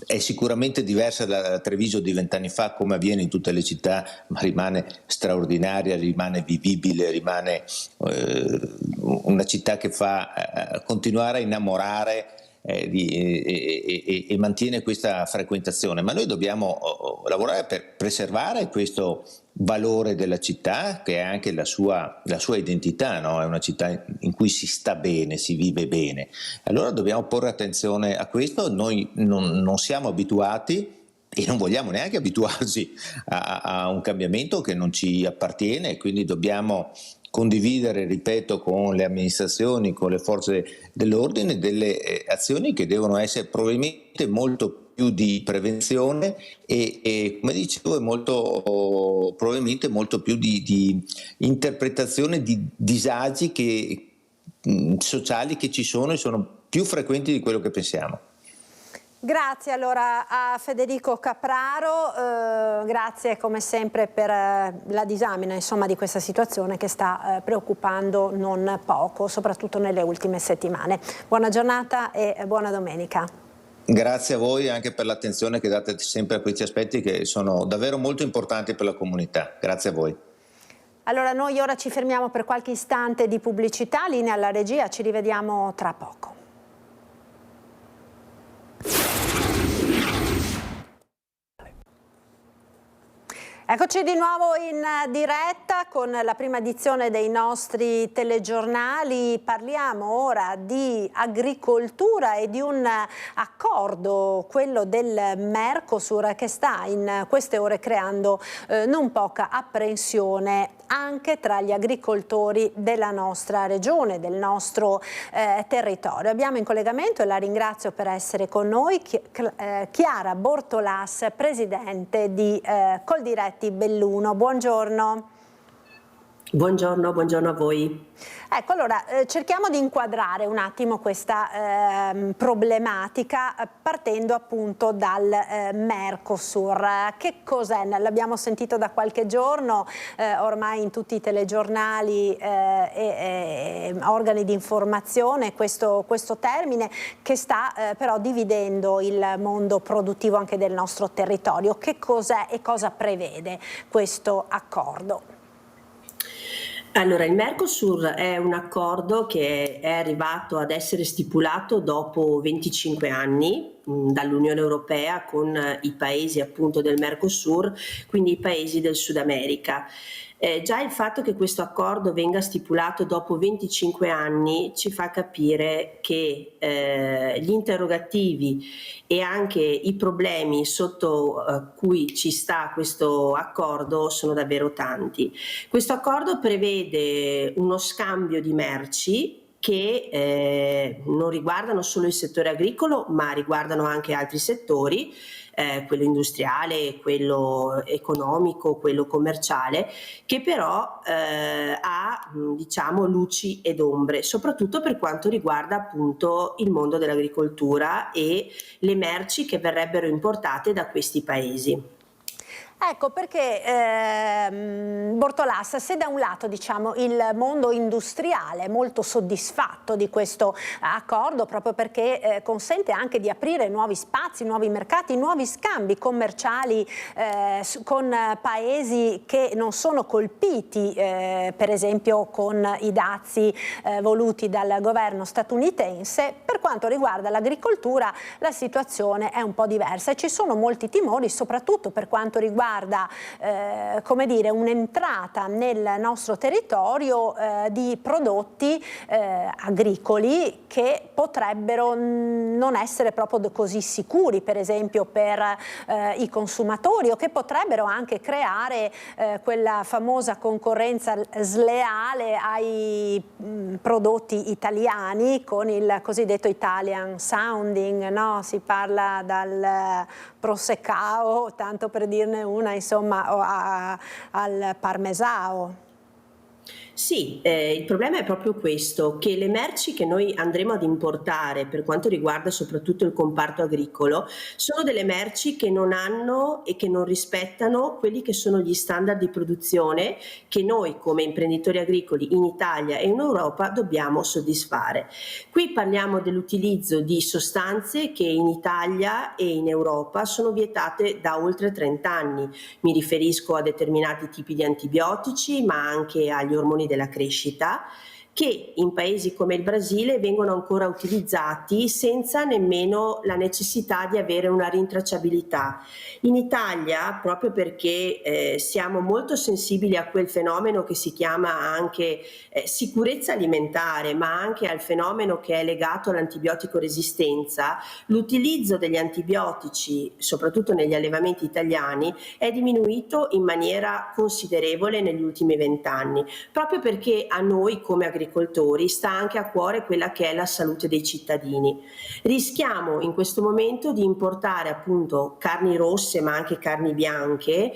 è sicuramente diversa da Treviso di 20 anni fa, come avviene in tutte le città, ma rimane straordinaria, rimane vivibile, rimane una città che fa continuare a innamorare e mantiene questa frequentazione. Ma noi dobbiamo lavorare per preservare questo valore della città, che è anche la sua identità, no? È una città in cui si sta bene, si vive bene. Allora dobbiamo porre attenzione a questo. Noi non siamo abituati e non vogliamo neanche abituarci a un cambiamento che non ci appartiene, e quindi dobbiamo condividere, ripeto, con le amministrazioni, con le forze dell'ordine, delle azioni che devono essere probabilmente molto più di prevenzione e come dicevo, probabilmente molto più di interpretazione di disagi sociali che ci sono e sono più frequenti di quello che pensiamo. Grazie allora a Federico Capraro, grazie come sempre per la disamina, insomma, di questa situazione che sta preoccupando non poco, soprattutto nelle ultime settimane. Buona giornata e buona domenica. Grazie a voi anche per l'attenzione che date sempre a questi aspetti che sono davvero molto importanti per la comunità. Grazie a voi. Allora noi ora ci fermiamo per qualche istante di pubblicità, linea alla regia, ci rivediamo tra poco. Eccoci di nuovo in diretta con la prima edizione dei nostri telegiornali. Parliamo ora di agricoltura e di un accordo, quello del Mercosur, che sta in queste ore creando non poca apprensione anche tra gli agricoltori della nostra regione, del nostro territorio. Abbiamo in collegamento, e la ringrazio per essere con noi, Chiara Bortolas, presidente di Coldiretti Belluno. Buongiorno. Buongiorno a voi. Ecco, allora cerchiamo di inquadrare un attimo questa problematica partendo appunto dal Mercosur. Che cos'è? L'abbiamo sentito da qualche giorno, ormai in tutti i telegiornali e organi di informazione questo termine che sta però dividendo il mondo produttivo anche del nostro territorio. Che cos'è e cosa prevede questo accordo? Allora, il Mercosur è un accordo che è arrivato ad essere stipulato dopo 25 anni dall'Unione Europea con i paesi appunto del Mercosur, quindi i paesi del Sud America. Già il fatto che questo accordo venga stipulato dopo 25 anni ci fa capire che gli interrogativi e anche i problemi sotto cui ci sta questo accordo sono davvero tanti. Questo accordo prevede uno scambio di merci che non riguardano solo il settore agricolo, ma riguardano anche altri settori, quello industriale, quello economico, quello commerciale, che però ha diciamo luci ed ombre, soprattutto per quanto riguarda appunto il mondo dell'agricoltura e le merci che verrebbero importate da questi paesi. Ecco perché Bortolas, se da un lato diciamo il mondo industriale è molto soddisfatto di questo accordo proprio perché consente anche di aprire nuovi spazi, nuovi mercati, nuovi scambi commerciali con paesi che non sono colpiti per esempio con i dazi voluti dal governo statunitense, per quanto riguarda l'agricoltura la situazione è un po' diversa e ci sono molti timori soprattutto per quanto riguarda come dire, un'entrata nel nostro territorio di prodotti agricoli che potrebbero non essere proprio così sicuri, per esempio per i consumatori, o che potrebbero anche creare quella famosa concorrenza sleale ai prodotti italiani con il cosiddetto Italian sounding, no? Si parla dal Prosecco, tanto per dirne una, insomma, o al parmesao. Sì, il problema è proprio questo, che le merci che noi andremo ad importare per quanto riguarda soprattutto il comparto agricolo sono delle merci che non hanno e che non rispettano quelli che sono gli standard di produzione che noi come imprenditori agricoli in Italia e in Europa dobbiamo soddisfare. Qui parliamo dell'utilizzo di sostanze che in Italia e in Europa sono vietate da oltre 30 anni. Mi riferisco a determinati tipi di antibiotici, ma anche agli ormoni della crescita, che in paesi come il Brasile vengono ancora utilizzati senza nemmeno la necessità di avere una rintracciabilità. In Italia, proprio perché siamo molto sensibili a quel fenomeno che si chiama anche sicurezza alimentare, ma anche al fenomeno che è legato all'antibiotico resistenza, l'utilizzo degli antibiotici, soprattutto negli allevamenti italiani, è diminuito in maniera considerevole negli ultimi 20 anni, proprio perché a noi come agricoltori sta anche a cuore quella che è la salute dei cittadini. Rischiamo in questo momento di importare appunto carni rosse ma anche carni bianche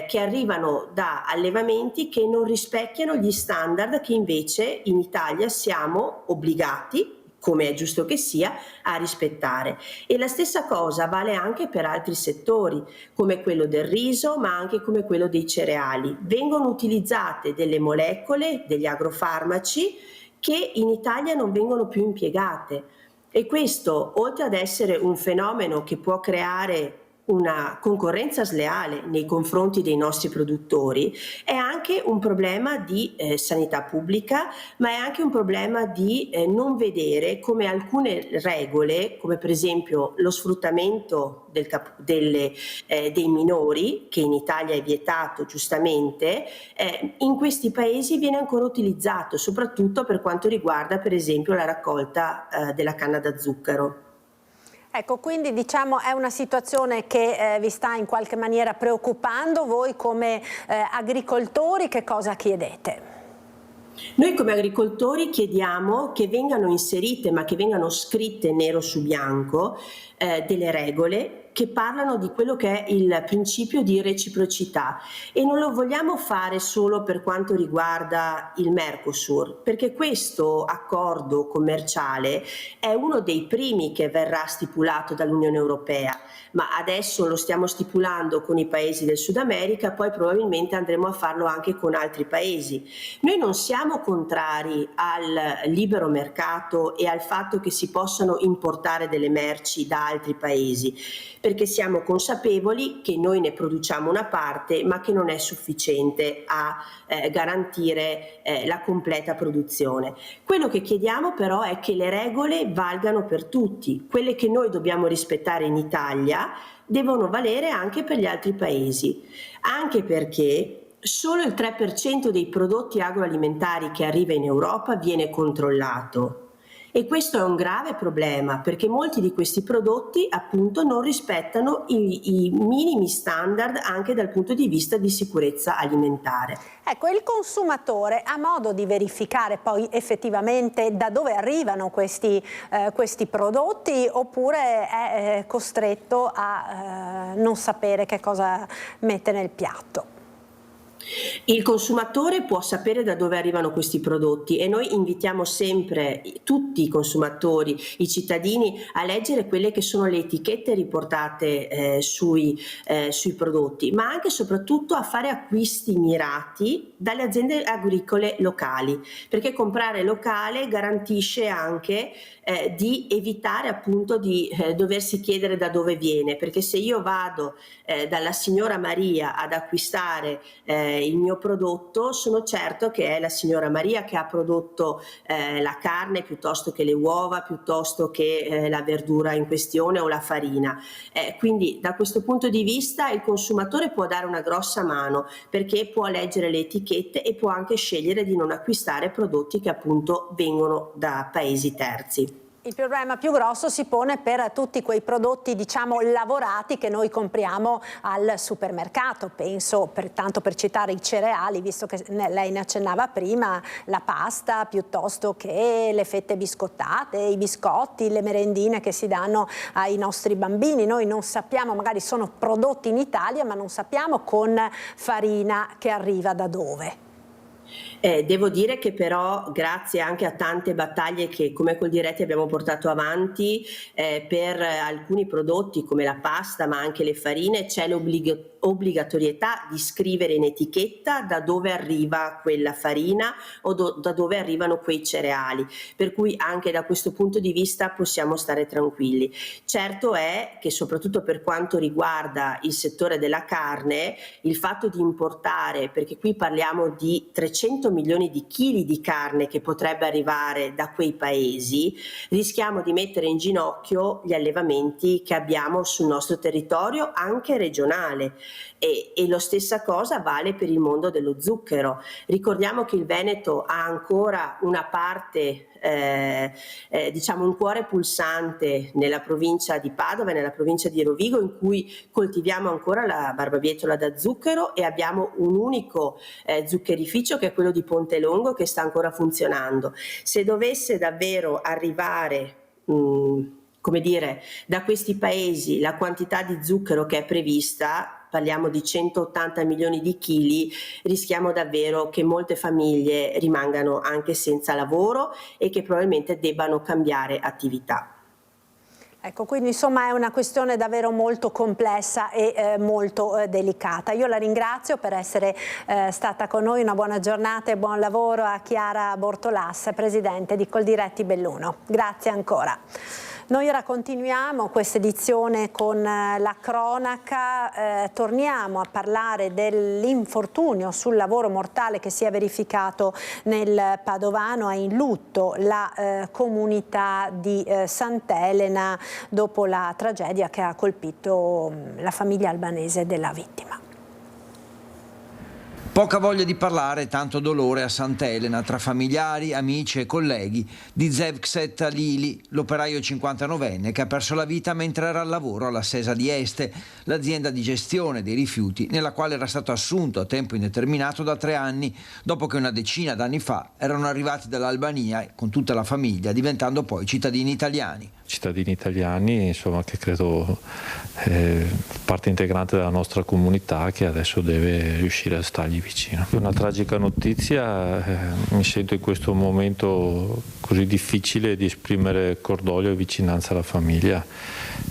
che arrivano da allevamenti che non rispecchiano gli standard che invece in Italia siamo obbligati, come è giusto che sia, a rispettare. E la stessa cosa vale anche per altri settori, come quello del riso, ma anche come quello dei cereali. Vengono utilizzate delle molecole, degli agrofarmaci, che in Italia non vengono più impiegate. E questo, oltre ad essere un fenomeno che può creare una concorrenza sleale nei confronti dei nostri produttori, è anche un problema di sanità pubblica, ma è anche un problema di non vedere come alcune regole, come per esempio lo sfruttamento dei minori, che in Italia è vietato giustamente, in questi paesi viene ancora utilizzato, soprattutto per quanto riguarda per esempio la raccolta della canna da zucchero. Ecco, quindi diciamo è una situazione che vi sta in qualche maniera preoccupando. Voi come agricoltori che cosa chiedete? Noi come agricoltori chiediamo che vengano inserite, ma che vengano scritte nero su bianco, delle regole che parlano di quello che è il principio di reciprocità, e non lo vogliamo fare solo per quanto riguarda il Mercosur, perché questo accordo commerciale è uno dei primi che verrà stipulato dall'Unione Europea, ma adesso lo stiamo stipulando con i paesi del Sud America, poi probabilmente andremo a farlo anche con altri paesi. Noi non siamo contrari al libero mercato e al fatto che si possano importare delle merci da altri paesi, perché siamo consapevoli che noi ne produciamo una parte, ma che non è sufficiente a garantire la completa produzione. Quello che chiediamo però è che le regole valgano per tutti. Quelle che noi dobbiamo rispettare in Italia devono valere anche per gli altri paesi, anche perché solo il 3% dei prodotti agroalimentari che arriva in Europa viene controllato. E questo è un grave problema, perché molti di questi prodotti appunto non rispettano i minimi standard anche dal punto di vista di sicurezza alimentare. Ecco, il consumatore ha modo di verificare poi effettivamente da dove arrivano questi prodotti, oppure è costretto a non sapere che cosa mette nel piatto? Il consumatore può sapere da dove arrivano questi prodotti e noi invitiamo sempre tutti i consumatori, i cittadini, a leggere quelle che sono le etichette riportate sui prodotti, ma anche e soprattutto a fare acquisti mirati dalle aziende agricole locali, perché comprare locale garantisce anche di evitare appunto di doversi chiedere da dove viene, perché se io vado dalla signora Maria ad acquistare il mio prodotto, sono certo che è la signora Maria che ha prodotto la carne piuttosto che le uova, piuttosto che la verdura in questione o la farina. Quindi da questo punto di vista il consumatore può dare una grossa mano, perché può leggere le etichette e può anche scegliere di non acquistare prodotti che appunto vengono da paesi terzi. Il problema più grosso si pone per tutti quei prodotti, diciamo, lavorati che noi compriamo al supermercato. Penso, tanto per citare i cereali, visto che lei ne accennava prima, la pasta, piuttosto che le fette biscottate, i biscotti, le merendine che si danno ai nostri bambini. Noi non sappiamo, magari sono prodotti in Italia, ma non sappiamo con farina che arriva da dove. Devo dire che però grazie anche a tante battaglie che come Coldiretti abbiamo portato avanti per alcuni prodotti come la pasta ma anche le farine c'è l'obbligatorietà di scrivere in etichetta da dove arriva quella farina o da dove arrivano quei cereali, per cui anche da questo punto di vista possiamo stare tranquilli. Certo è che soprattutto per quanto riguarda il settore della carne, il fatto di importare, perché qui parliamo di 300 milioni di chili di carne che potrebbe arrivare da quei paesi, rischiamo di mettere in ginocchio gli allevamenti che abbiamo sul nostro territorio anche regionale e lo stessa cosa vale per il mondo dello zucchero. Ricordiamo che il Veneto ha ancora una parte diciamo un cuore pulsante nella provincia di Padova e nella provincia di Rovigo, in cui coltiviamo ancora la barbabietola da zucchero e abbiamo un unico zuccherificio che è quello di Pontelongo che sta ancora funzionando. Se dovesse davvero arrivare come dire, da questi paesi la quantità di zucchero che è prevista, parliamo di 180 milioni di chili, rischiamo davvero che molte famiglie rimangano anche senza lavoro e che probabilmente debbano cambiare attività. Ecco, quindi insomma è una questione davvero molto complessa e molto delicata. Io la ringrazio per essere stata con noi, una buona giornata e buon lavoro a Chiara Bortolas, presidente di Coldiretti Belluno. Grazie ancora. Noi ora continuiamo questa edizione con la cronaca, torniamo a parlare dell'infortunio sul lavoro mortale che si è verificato nel Padovano. È in lutto la comunità di Sant'Elena dopo la tragedia che ha colpito la famiglia albanese della vittima. Poca voglia di parlare, tanto dolore a Sant'Elena tra familiari, amici e colleghi di Zevkset Alili, l'operaio 59enne che ha perso la vita mentre era al lavoro alla Sesa di Este, l'azienda di gestione dei rifiuti nella quale era stato assunto a tempo indeterminato da 3 anni, dopo che una decina d'anni fa erano arrivati dall'Albania con tutta la famiglia, diventando poi cittadini italiani. Cittadini italiani, insomma, che credo parte integrante della nostra comunità, che adesso deve riuscire a stargli vicino. Una tragica notizia, mi sento in questo momento così difficile di esprimere cordoglio e vicinanza alla famiglia.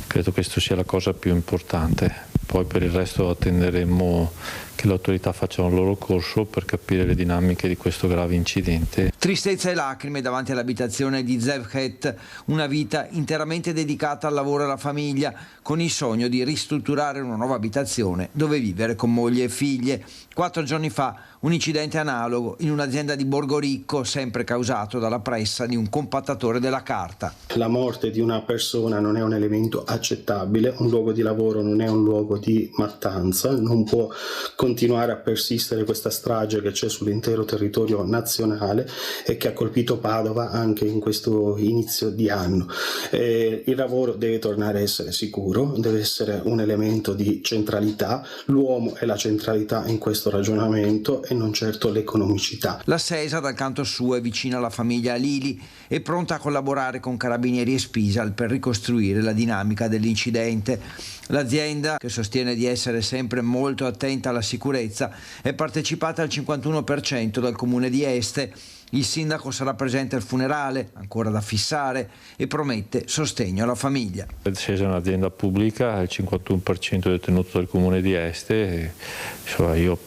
Credo che questo sia la cosa più importante. Poi per il resto attenderemo che le autorità facciano il loro corso per capire le dinamiche di questo grave incidente. Tristezza e lacrime davanti all'abitazione di Zevchet, una vita interamente dedicata al lavoro e alla famiglia, con il sogno di ristrutturare una nuova abitazione dove vivere con moglie e figlie. 4 giorni fa un incidente analogo in un'azienda di Borgoricco, sempre causato dalla pressa di un compattatore della carta. La morte di una persona non è un elemento accettabile, un luogo di lavoro non è un luogo di mattanza, non può continuare a persistere questa strage che c'è sull'intero territorio nazionale e che ha colpito Padova anche in questo inizio di anno. Il lavoro deve tornare a essere sicuro, deve essere un elemento di centralità, l'uomo è la centralità in questo ragionamento e non certo l'economicità. La Sesa dal canto suo è vicina alla famiglia Lili e pronta a collaborare con Carabinieri e Spisal per ricostruire la dinamica dell'incidente. L'azienda, che sostiene di essere sempre molto attenta alla sicurezza, è partecipata al 51% dal comune di Este. Il sindaco sarà presente al funerale, ancora da fissare, e promette sostegno alla famiglia. Sesa è un'azienda pubblica, il 51% detenuto dal comune di Este. E, insomma, io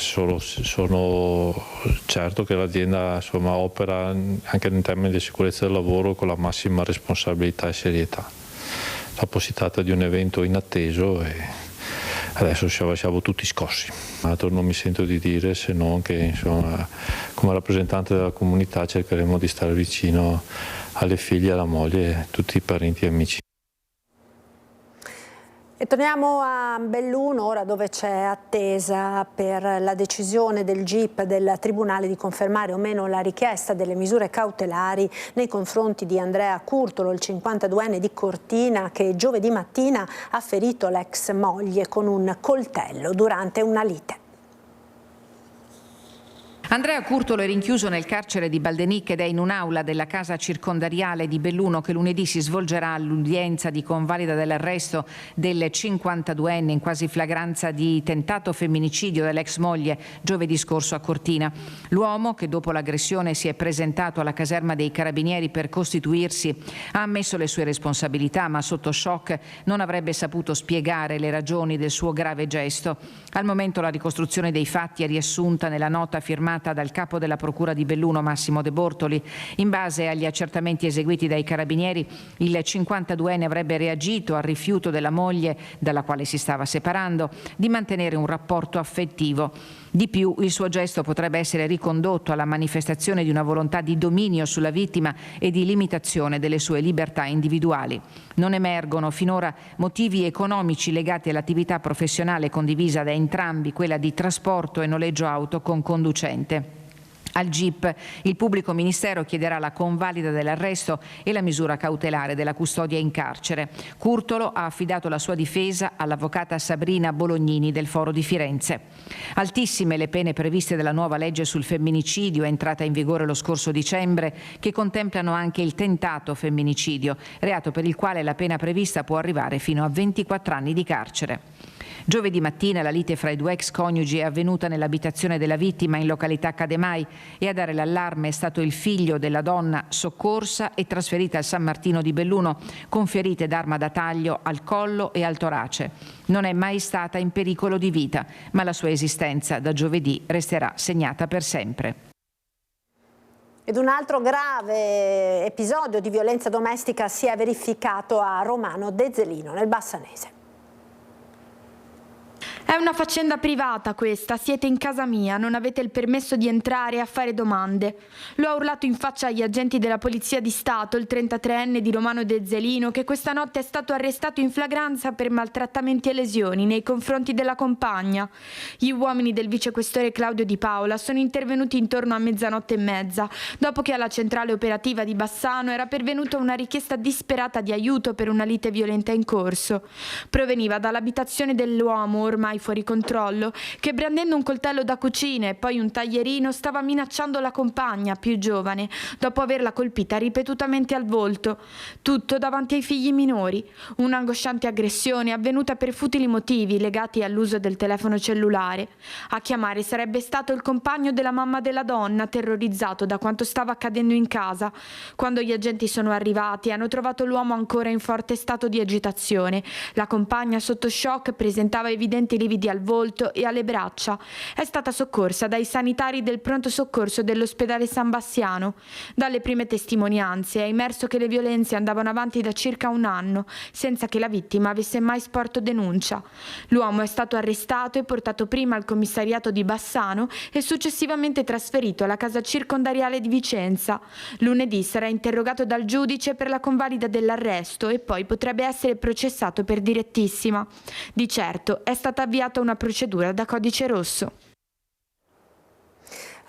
sono certo che l'azienda opera anche in termini di sicurezza del lavoro con la massima responsabilità e serietà. Dopo si tratta di un evento inatteso e adesso siamo tutti scossi. Altro non mi sento di dire se non che come rappresentante della comunità cercheremo di stare vicino alle figlie, alla moglie e a tutti i parenti e amici. E torniamo a Belluno, ora dove c'è attesa per la decisione del GIP del Tribunale di confermare o meno la richiesta delle misure cautelari nei confronti di Andrea Curtolo, il 52enne di Cortina, che giovedì mattina ha ferito l'ex moglie con un coltello durante una lite. Andrea Curtolo è rinchiuso nel carcere di Baldenic ed è in un'aula della casa circondariale di Belluno che lunedì si svolgerà l'udienza di convalida dell'arresto del 52enne in quasi flagranza di tentato femminicidio dell'ex moglie giovedì scorso a Cortina. L'uomo, che dopo l'aggressione si è presentato alla caserma dei Carabinieri per costituirsi, ha ammesso le sue responsabilità, ma sotto shock non avrebbe saputo spiegare le ragioni del suo grave gesto. Al momento la ricostruzione dei fatti è riassunta nella nota firmata dal capo della Procura di Belluno, Massimo De Bortoli. In base agli accertamenti eseguiti dai Carabinieri, il 52enne avrebbe reagito al rifiuto della moglie, dalla quale si stava separando, di mantenere un rapporto affettivo. Di più, il suo gesto potrebbe essere ricondotto alla manifestazione di una volontà di dominio sulla vittima e di limitazione delle sue libertà individuali. Non emergono finora motivi economici legati all'attività professionale condivisa da entrambi, quella di trasporto e noleggio auto con conducente. Al GIP il pubblico ministero chiederà la convalida dell'arresto e la misura cautelare della custodia in carcere. Curtolo ha affidato la sua difesa all'avvocata Sabrina Bolognini del Foro di Firenze. Altissime le pene previste dalla nuova legge sul femminicidio, entrata in vigore lo scorso dicembre, che contemplano anche il tentato femminicidio, reato per il quale la pena prevista può arrivare fino a 24 anni di carcere. Giovedì mattina la lite fra i due ex coniugi è avvenuta nell'abitazione della vittima in località Cademai e a dare l'allarme è stato il figlio della donna, soccorsa e trasferita al San Martino di Belluno con ferite d'arma da taglio al collo e al torace. Non è mai stata in pericolo di vita, ma la sua esistenza da giovedì resterà segnata per sempre. Ed un altro grave episodio di violenza domestica si è verificato a Romano Dezzelino, nel Bassanese. È una faccenda privata questa, siete in casa mia, non avete il permesso di entrare a fare domande. Lo ha urlato in faccia agli agenti della Polizia di Stato il 33enne di Romano Dezzelino, che questa notte è stato arrestato in flagranza per maltrattamenti e lesioni nei confronti della compagna. Gli uomini del vicequestore Claudio Di Paola sono intervenuti intorno a 00:30, dopo che alla centrale operativa di Bassano era pervenuta una richiesta disperata di aiuto per una lite violenta in corso. Proveniva dall'abitazione dell'uomo, ormai fuori controllo, che brandendo un coltello da cucina e poi un taglierino stava minacciando la compagna più giovane dopo averla colpita ripetutamente al volto, tutto davanti ai figli minori. Un'angosciante aggressione avvenuta per futili motivi legati all'uso del telefono cellulare. A chiamare sarebbe stato il compagno della mamma della donna, terrorizzato da quanto stava accadendo in casa. Quando gli agenti sono arrivati hanno trovato l'uomo ancora in forte stato di agitazione. La compagna sotto shock presentava evidenti lividi al volto e alle braccia. È stata soccorsa dai sanitari del pronto soccorso dell'ospedale San Bassiano. Dalle prime testimonianze è emerso che le violenze andavano avanti da circa un anno, senza che la vittima avesse mai sporto denuncia. L'uomo è stato arrestato e portato prima al commissariato di Bassano e successivamente trasferito alla casa circondariale di Vicenza. Lunedì sarà interrogato dal giudice per la convalida dell'arresto e poi potrebbe essere processato per direttissima. Di certo è stata avviata una procedura da codice rosso.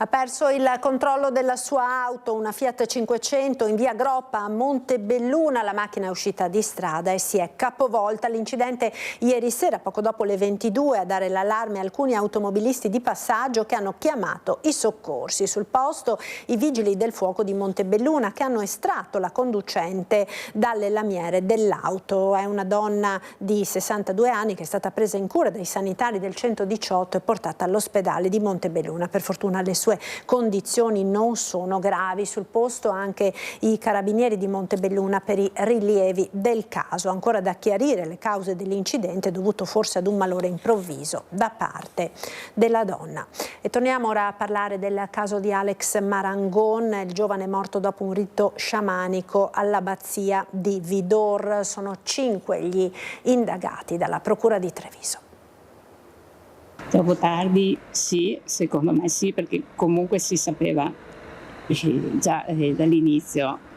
Ha perso il controllo della sua auto, una Fiat 500 in via Groppa a Montebelluna. La macchina è uscita di strada e si è capovolta. L'incidente ieri sera, poco dopo le 22, a dare l'allarme alcuni automobilisti di passaggio che hanno chiamato i soccorsi. Sul posto i vigili del fuoco di Montebelluna che hanno estratto la conducente dalle lamiere dell'auto. È una donna di 62 anni che è stata presa in cura dai sanitari del 118 e portata all'ospedale di Montebelluna. Per fortuna le sue condizioni non sono gravi. Sul posto anche i carabinieri di Montebelluna per i rilievi del caso. Ancora da chiarire le cause dell'incidente dovuto forse ad un malore improvviso da parte della donna. E torniamo ora a parlare del caso di Alex Marangon, il giovane morto dopo un rito sciamanico all'abbazia di Vidor. Sono 5 gli indagati dalla Procura di Treviso. Troppo tardi sì, secondo me sì, perché comunque si sapeva già dall'inizio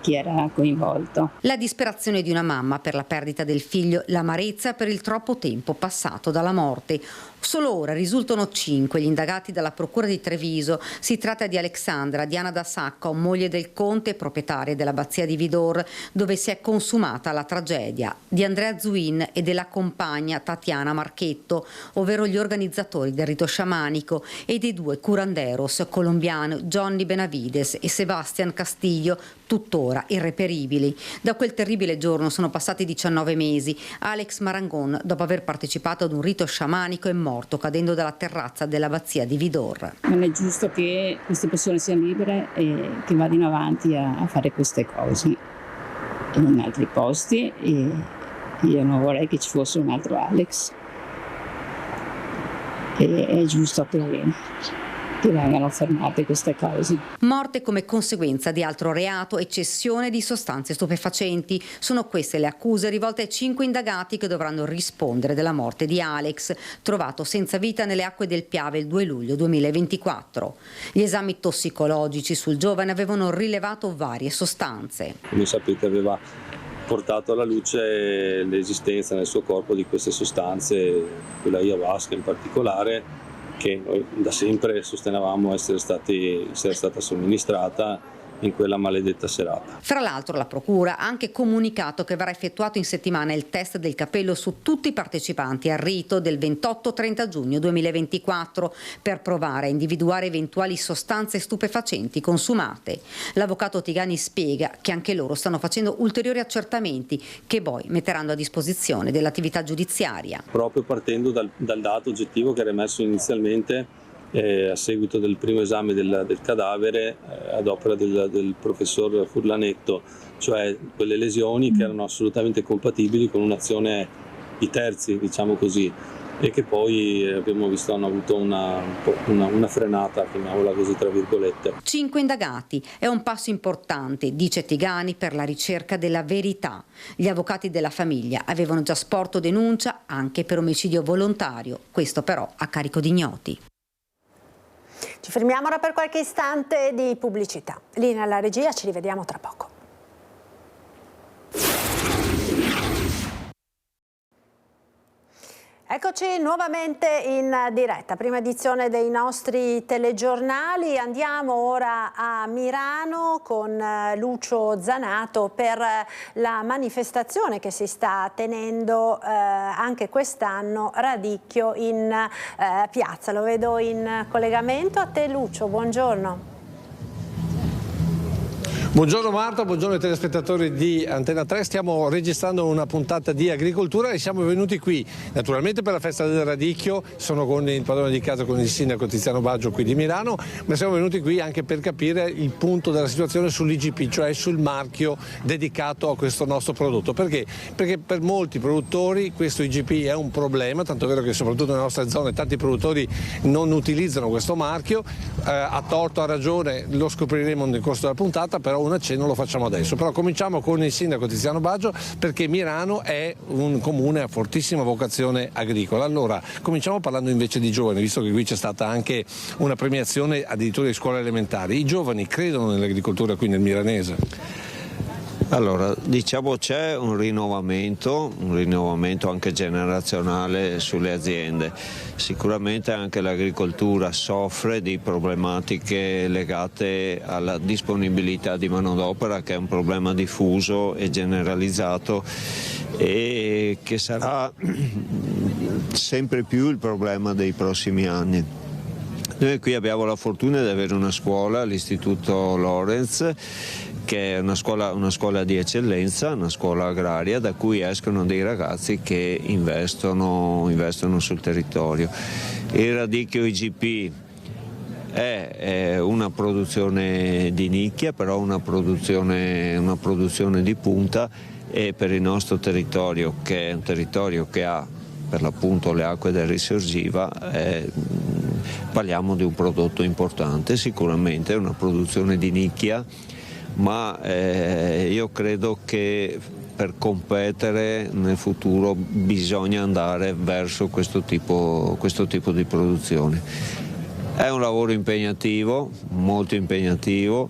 chi era coinvolto. La disperazione di una mamma per la perdita del figlio, l'amarezza per il troppo tempo passato dalla morte. Solo ora risultano 5 gli indagati dalla Procura di Treviso. Si tratta di Alexandra Diana da Sacco, moglie del conte e proprietaria dell'abbazia di Vidor, dove si è consumata la tragedia, di Andrea Zuin e della compagna Tatiana Marchetto, ovvero gli organizzatori del rito sciamanico, e dei 2 curanderos colombiano Johnny Benavides e Sebastian Castillo, tuttora irreperibili. Da quel terribile giorno sono passati 19 mesi. Alex Marangon, dopo aver partecipato ad un rito sciamanico, è morto cadendo dalla terrazza dell'abbazia di Vidor. Non è giusto che queste persone siano libere e che vadino avanti a fare queste cose in altri posti, e io non vorrei che ci fosse un altro Alex. E è giusto che vengano fermate queste cause. Morte come conseguenza di altro reato e cessione di sostanze stupefacenti. Sono queste le accuse rivolte ai 5 indagati che dovranno rispondere della morte di Alex, trovato senza vita nelle acque del Piave il 2 luglio 2024. Gli esami tossicologici sul giovane avevano rilevato varie sostanze. Come sapete aveva portato alla luce l'esistenza nel suo corpo di queste sostanze, quella ayahuasca in particolare, che noi da sempre sostenevamo essere stata somministrata in quella maledetta serata. Fra l'altro la Procura ha anche comunicato che verrà effettuato in settimana il test del capello su tutti i partecipanti al rito del 28-30 giugno 2024 per provare a individuare eventuali sostanze stupefacenti consumate. L'avvocato Tigani spiega che anche loro stanno facendo ulteriori accertamenti che poi metteranno a disposizione dell'attività giudiziaria. Proprio partendo dal dato oggettivo che era emerso inizialmente a seguito del primo esame del cadavere ad opera del professor Furlanetto, cioè quelle lesioni che erano assolutamente compatibili con un'azione di terzi, diciamo così, e che poi abbiamo visto hanno avuto una frenata, chiamiamola così tra virgolette. 5 indagati è un passo importante, dice Tigani, per la ricerca della verità. Gli avvocati della famiglia avevano già sporto denuncia anche per omicidio volontario, questo però a carico di ignoti. Ci fermiamo ora per qualche istante di pubblicità. Linea alla regia, ci rivediamo tra poco. Eccoci nuovamente in diretta, prima edizione dei nostri telegiornali. Andiamo ora a Mirano con Lucio Zanato per la manifestazione che si sta tenendo anche quest'anno, Radicchio in piazza. Lo vedo in collegamento. A te Lucio, buongiorno. Buongiorno Marta, buongiorno ai telespettatori di Antena 3, stiamo registrando una puntata di agricoltura e siamo venuti qui naturalmente per la festa del radicchio, sono con il padrone di casa, con il sindaco Tiziano Baggio qui di Milano, ma siamo venuti qui anche per capire il punto della situazione sull'IGP, cioè sul marchio dedicato a questo nostro prodotto. Perché? Perché per molti produttori questo IGP è un problema, tanto è vero che soprattutto nelle nostre zone tanti produttori non utilizzano questo marchio, a torto, a ragione, lo scopriremo nel corso della puntata, però un accenno lo facciamo adesso. Però cominciamo con il sindaco Tiziano Baggio, perché Mirano è un comune a fortissima vocazione agricola. Allora cominciamo parlando invece di giovani, visto che qui c'è stata anche una premiazione addirittura di scuole elementari. I giovani credono nell'agricoltura qui nel milanese? Allora, diciamo c'è un rinnovamento anche generazionale sulle aziende. Sicuramente anche l'agricoltura soffre di problematiche legate alla disponibilità di manodopera, che è un problema diffuso e generalizzato e che sarà sempre più il problema dei prossimi anni. Noi qui abbiamo la fortuna di avere una scuola, l'Istituto Lorenz, che è una scuola di eccellenza, una scuola agraria da cui escono dei ragazzi che investono sul territorio. Il radicchio IGP è una produzione di nicchia, però una produzione di punta, e per il nostro territorio, che è un territorio che ha per l'appunto le acque del Risorgiva, parliamo di un prodotto importante. Sicuramente è una produzione di nicchia, ma io credo che per competere nel futuro bisogna andare verso questo tipo di produzione. È un lavoro impegnativo, molto impegnativo,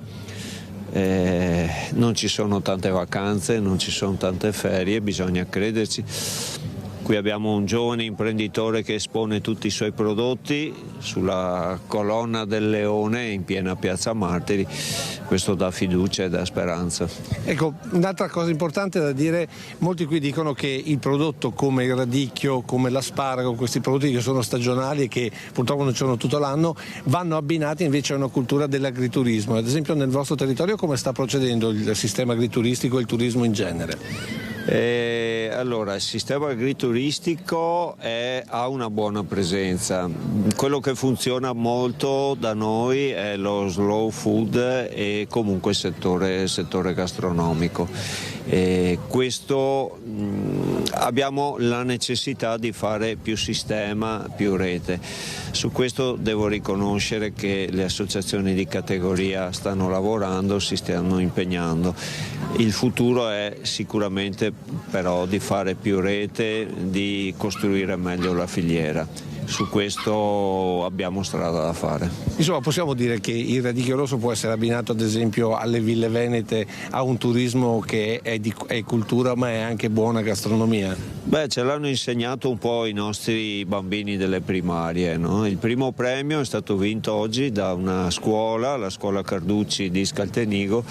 non ci sono tante vacanze, non ci sono tante ferie, bisogna crederci. Qui abbiamo un giovane imprenditore che espone tutti i suoi prodotti sulla colonna del Leone in piena Piazza Martiri, questo dà fiducia e dà speranza. Ecco, un'altra cosa importante da dire, molti qui dicono che il prodotto come il radicchio, come l'asparago, questi prodotti che sono stagionali e che purtroppo non ci sono tutto l'anno, vanno abbinati invece a una cultura dell'agriturismo. Ad esempio nel vostro territorio come sta procedendo il sistema agrituristico e il turismo in genere? Allora, il sistema agrituristico ha una buona presenza. Quello che funziona molto da noi è lo slow food e comunque il settore gastronomico. Questo abbiamo la necessità di fare più sistema, più rete. Su questo devo riconoscere che le associazioni di categoria stanno lavorando, si stanno impegnando. Il futuro è sicuramente però di fare più rete, di costruire meglio la filiera. Su questo abbiamo strada da fare. Insomma, possiamo dire che il radicchio rosso può essere abbinato ad esempio alle ville venete, a un turismo che è cultura ma è anche buona gastronomia? Beh, ce l'hanno insegnato un po' i nostri bambini delle primarie, no? Il primo premio è stato vinto oggi da una scuola, la scuola Carducci di Scaltenigo,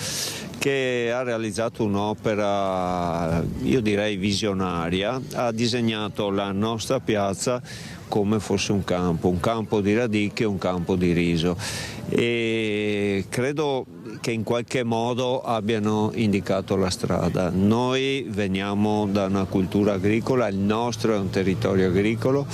che ha realizzato un'opera, io direi visionaria, ha disegnato la nostra piazza come fosse un campo di radicchio e un campo di riso, e credo che in qualche modo abbiano indicato la strada. Noi veniamo da una cultura agricola, il nostro è un territorio agricolo,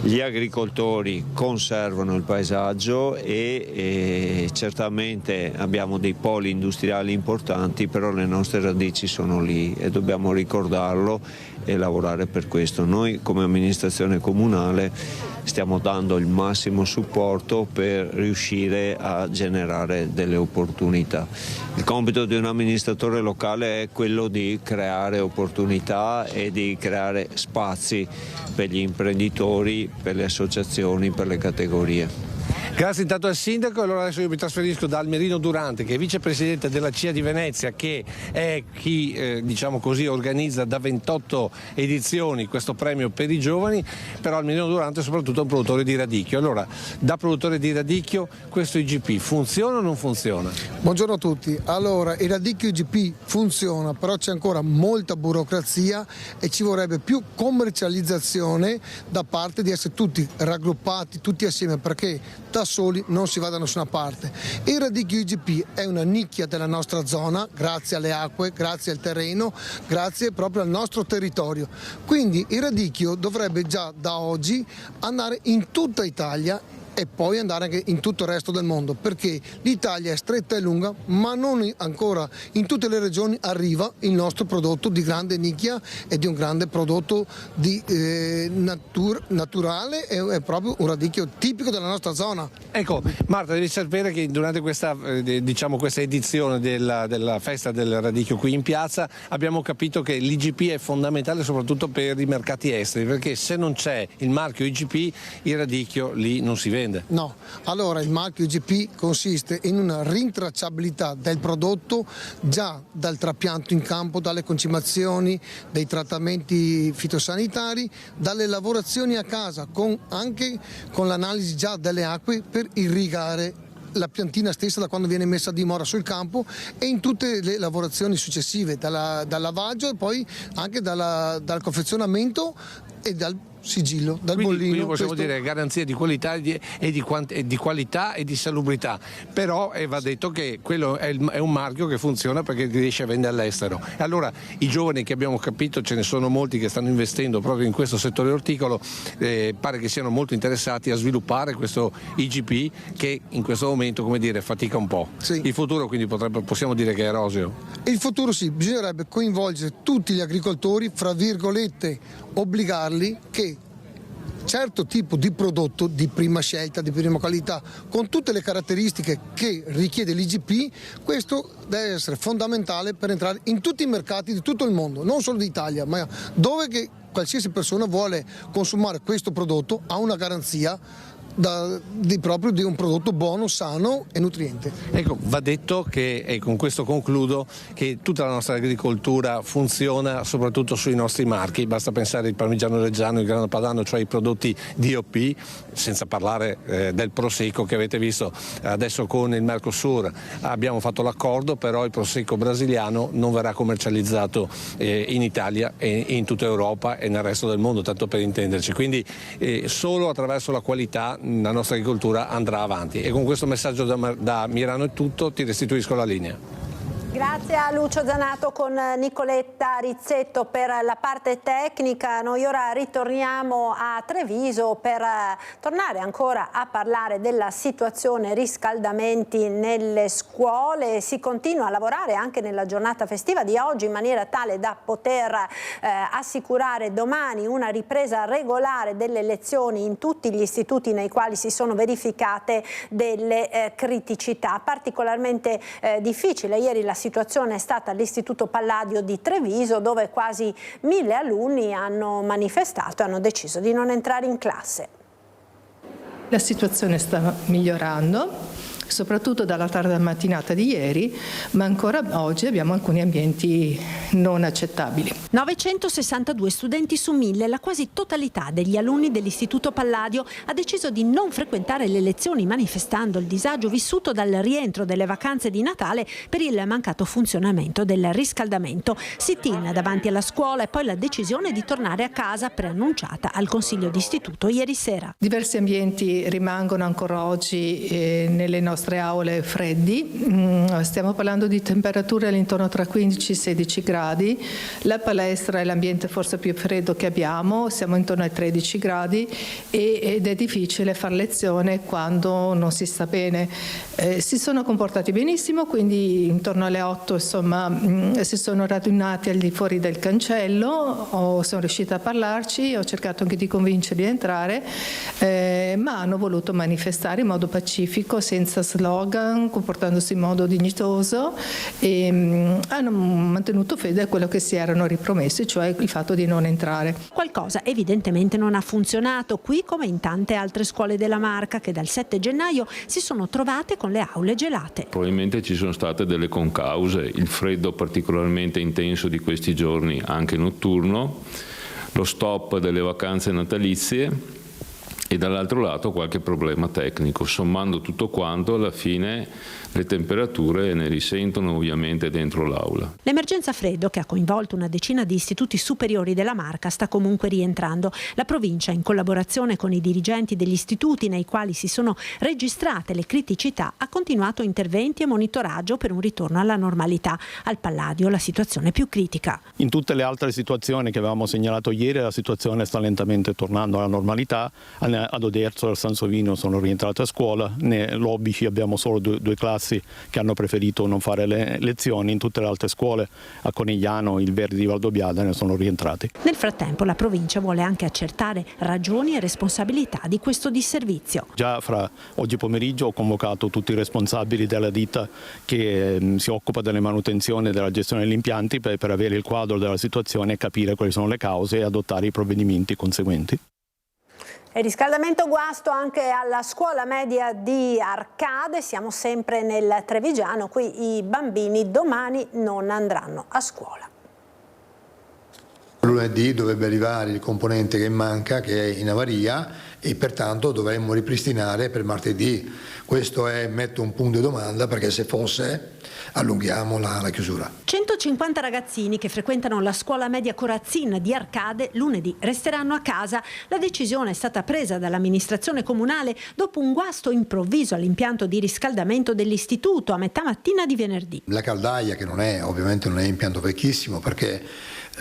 gli agricoltori conservano il paesaggio e certamente abbiamo dei poli industriali importanti, però le nostre radici sono lì e dobbiamo ricordarlo e lavorare per questo. Noi come amministrazione comunale stiamo dando il massimo supporto per riuscire a generare delle opportunità. Il compito di un amministratore locale è quello di creare opportunità e di creare spazi per gli imprenditori, per le associazioni, per le categorie. Grazie intanto al sindaco. Allora adesso io mi trasferisco da Almerino Durante, che è vicepresidente della CIA di Venezia, che è chi diciamo così organizza da 28 edizioni questo premio per i giovani, però Almerino Durante è soprattutto un produttore di radicchio. Allora, da produttore di radicchio, questo IGP funziona o non funziona? Buongiorno a tutti. Allora, il radicchio IGP funziona, però c'è ancora molta burocrazia e ci vorrebbe più commercializzazione da parte di essere tutti raggruppati, tutti assieme, perché da soli non si va da nessuna parte. Il radicchio IGP è una nicchia della nostra zona, grazie alle acque, grazie al terreno, grazie proprio al nostro territorio. Quindi il radicchio dovrebbe già da oggi andare in tutta Italia e poi andare anche in tutto il resto del mondo, perché l'Italia è stretta e lunga, ma non ancora in tutte le regioni arriva il nostro prodotto di grande nicchia e di un grande prodotto di naturale, è proprio un radicchio tipico della nostra zona. Ecco, Marta, devi sapere che durante questa edizione della festa del radicchio qui in piazza abbiamo capito che l'IGP è fondamentale soprattutto per i mercati esteri, perché se non c'è il marchio IGP il radicchio lì non si vende. No, allora il marchio IGP consiste in una rintracciabilità del prodotto già dal trapianto in campo, dalle concimazioni, dei trattamenti fitosanitari, dalle lavorazioni a casa, anche con l'analisi già delle acque per irrigare la piantina stessa da quando viene messa a dimora sul campo e in tutte le lavorazioni successive, dal lavaggio e poi anche dal confezionamento e dal sigillo, dal bollino. Quindi possiamo dire garanzia di qualità di qualità e di salubrità, però va detto che quello è un marchio che funziona perché riesce a vendere all'estero. Allora i giovani, che abbiamo capito ce ne sono molti che stanno investendo proprio in questo settore orticolo, pare che siano molto interessati a sviluppare questo IGP che in questo momento, come dire, fatica un po'. Sì. Il futuro quindi possiamo dire che è roseo. Il futuro sì, bisognerebbe coinvolgere tutti gli agricoltori, fra virgolette obbligarli che certo tipo di prodotto di prima scelta, di prima qualità, con tutte le caratteristiche che richiede l'IGP, questo deve essere fondamentale per entrare in tutti i mercati di tutto il mondo, non solo d'Italia, ma dove che qualsiasi persona vuole consumare questo prodotto ha una garanzia proprio di un prodotto buono, sano e nutriente. Ecco, va detto che, e con questo concludo, che tutta la nostra agricoltura funziona soprattutto sui nostri marchi, basta pensare al parmigiano reggiano, il grano padano, cioè i prodotti DOP, senza parlare del prosecco che avete visto adesso con il Mercosur. Abbiamo fatto l'accordo, però il prosecco brasiliano non verrà commercializzato in Italia e in tutta Europa e nel resto del mondo, tanto per intenderci, quindi solo attraverso la qualità la nostra agricoltura andrà avanti. E con questo messaggio da Mirano è tutto, ti restituisco la linea. Grazie a Lucio Zanato con Nicoletta Rizzetto per la parte tecnica. Noi ora ritorniamo a Treviso per tornare ancora a parlare della situazione riscaldamenti nelle scuole. Si continua a lavorare anche nella giornata festiva di oggi in maniera tale da poter assicurare domani una ripresa regolare delle lezioni in tutti gli istituti nei quali si sono verificate delle criticità. Particolarmente difficile ieri la situazione è stata all'Istituto Palladio di Treviso, dove quasi 1000 alunni hanno manifestato e hanno deciso di non entrare in classe. La situazione sta migliorando, soprattutto dalla tarda mattinata di ieri, ma ancora oggi abbiamo alcuni ambienti non accettabili. 962 studenti su 1000, la quasi totalità degli alunni dell'Istituto Palladio ha deciso di non frequentare le lezioni, manifestando il disagio vissuto dal rientro delle vacanze di Natale per il mancato funzionamento del riscaldamento. Sit-in davanti alla scuola e poi la decisione di tornare a casa preannunciata al Consiglio d'istituto ieri sera. Diversi ambienti rimangono ancora oggi nelle nostre aule freddi, stiamo parlando di temperature all'intorno tra 15 e 16 gradi, la palestra è l'ambiente forse più freddo che abbiamo, siamo intorno ai 13 gradi ed è difficile fare lezione quando non si sta bene. Si sono comportati benissimo, quindi intorno alle 8 insomma si sono radunati al di fuori del cancello, sono riuscita a parlarci, ho cercato anche di convincerli a entrare, ma hanno voluto manifestare in modo pacifico, senza slogan, comportandosi in modo dignitoso e hanno mantenuto fede a quello che si erano ripromessi, cioè il fatto di non entrare. Qualcosa evidentemente non ha funzionato qui come in tante altre scuole della Marca che dal 7 gennaio si sono trovate con le aule gelate. Probabilmente ci sono state delle concause, il freddo particolarmente intenso di questi giorni anche notturno, lo stop delle vacanze natalizie e dall'altro lato qualche problema tecnico. Sommando tutto quanto, alla fine le temperature ne risentono ovviamente dentro l'aula. L'emergenza freddo, che ha coinvolto una decina di istituti superiori della Marca, sta comunque rientrando. La provincia, in collaborazione con i dirigenti degli istituti nei quali si sono registrate le criticità, ha continuato interventi e monitoraggio per un ritorno alla normalità. Al Palladio la situazione è più critica. In tutte le altre situazioni che avevamo segnalato ieri, la situazione sta lentamente tornando alla normalità. Ad Oderzo e al Sansovino sono rientrate a scuola, nell'Obici abbiamo solo due classi che hanno preferito non fare le lezioni. In tutte le altre scuole, a Conegliano, il Verdi di Valdobbiadene, ne sono rientrati. Nel frattempo la provincia vuole anche accertare ragioni e responsabilità di questo disservizio. Già fra oggi pomeriggio ho convocato tutti i responsabili della ditta che si occupa delle manutenzioni e della gestione degli impianti per avere il quadro della situazione e capire quali sono le cause e adottare i provvedimenti conseguenti. E riscaldamento guasto anche alla scuola media di Arcade, siamo sempre nel Trevigiano, qui i bambini domani non andranno a scuola. Lunedì dovrebbe arrivare il componente che manca, che è in avaria, e pertanto dovremmo ripristinare per martedì. Questo metto un punto di domanda, perché se fosse allunghiamo la chiusura. 150 ragazzini che frequentano la scuola media Corazzin di Arcade lunedì resteranno a casa. La decisione è stata presa dall'amministrazione comunale dopo un guasto improvviso all'impianto di riscaldamento dell'istituto a metà mattina di venerdì. La caldaia, che ovviamente non è impianto vecchissimo, perché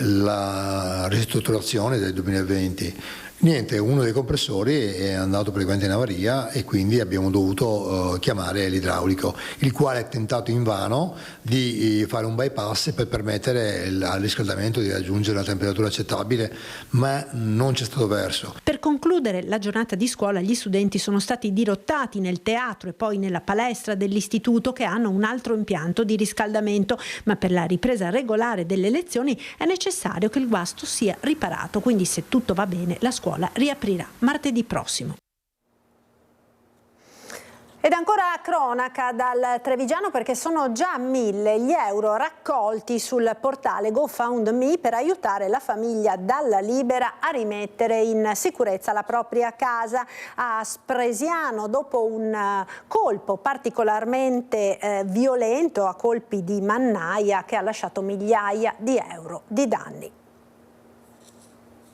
la ristrutturazione del 2020, uno dei compressori è andato praticamente in avaria e quindi abbiamo dovuto chiamare l'idraulico, il quale ha tentato invano di fare un bypass per permettere al riscaldamento di raggiungere la temperatura accettabile, ma non c'è stato verso. Per concludere la giornata di scuola, gli studenti sono stati dirottati nel teatro e poi nella palestra dell'istituto, che hanno un altro impianto di riscaldamento, ma per la ripresa regolare delle lezioni è necessario che il guasto sia riparato, quindi se tutto va bene la scuola riaprirà martedì prossimo. Ed ancora cronaca dal Trevigiano, perché sono già 1.000 gli euro raccolti sul portale GoFundMe per aiutare la famiglia Dalla Libera a rimettere in sicurezza la propria casa a Spresiano dopo un colpo particolarmente violento a colpi di mannaia che ha lasciato migliaia di euro di danni.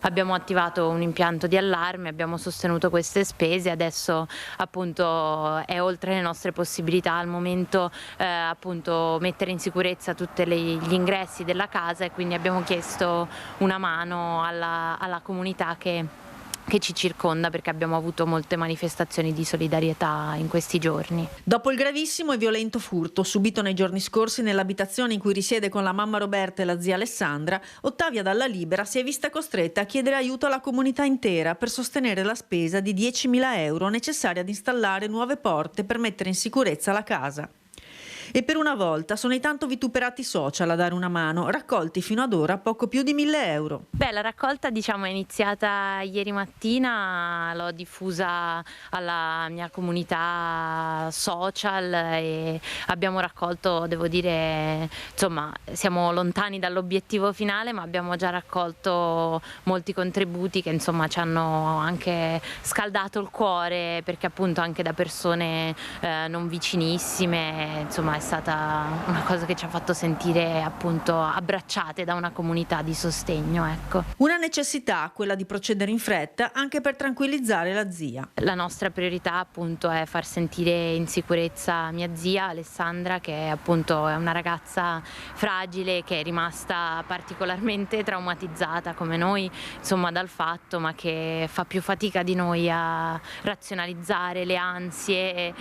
Abbiamo attivato un impianto di allarme, abbiamo sostenuto queste spese, adesso appunto è oltre le nostre possibilità al momento appunto mettere in sicurezza tutti gli ingressi della casa, e quindi abbiamo chiesto una mano alla comunità che ci circonda, perché abbiamo avuto molte manifestazioni di solidarietà in questi giorni. Dopo il gravissimo e violento furto subito nei giorni scorsi nell'abitazione in cui risiede con la mamma Roberta e la zia Alessandra, Ottavia Dalla Libera si è vista costretta a chiedere aiuto alla comunità intera per sostenere la spesa di 10.000 euro necessaria ad installare nuove porte per mettere in sicurezza la casa. E per una volta sono i tanto vituperati social a dare una mano, raccolti fino ad ora poco più di 1.000 euro. La raccolta è iniziata ieri mattina, l'ho diffusa alla mia comunità social e abbiamo raccolto, devo dire, insomma, siamo lontani dall'obiettivo finale, ma abbiamo già raccolto molti contributi che insomma ci hanno anche scaldato il cuore, perché appunto anche da persone non vicinissime, insomma, è stata una cosa che ci ha fatto sentire appunto abbracciate da una comunità di sostegno, ecco. Una necessità, quella di procedere in fretta anche per tranquillizzare la zia. La nostra priorità appunto è far sentire in sicurezza mia zia Alessandra, che appunto è una ragazza fragile, che è rimasta particolarmente traumatizzata come noi, insomma, dal fatto, ma che fa più fatica di noi a razionalizzare le ansie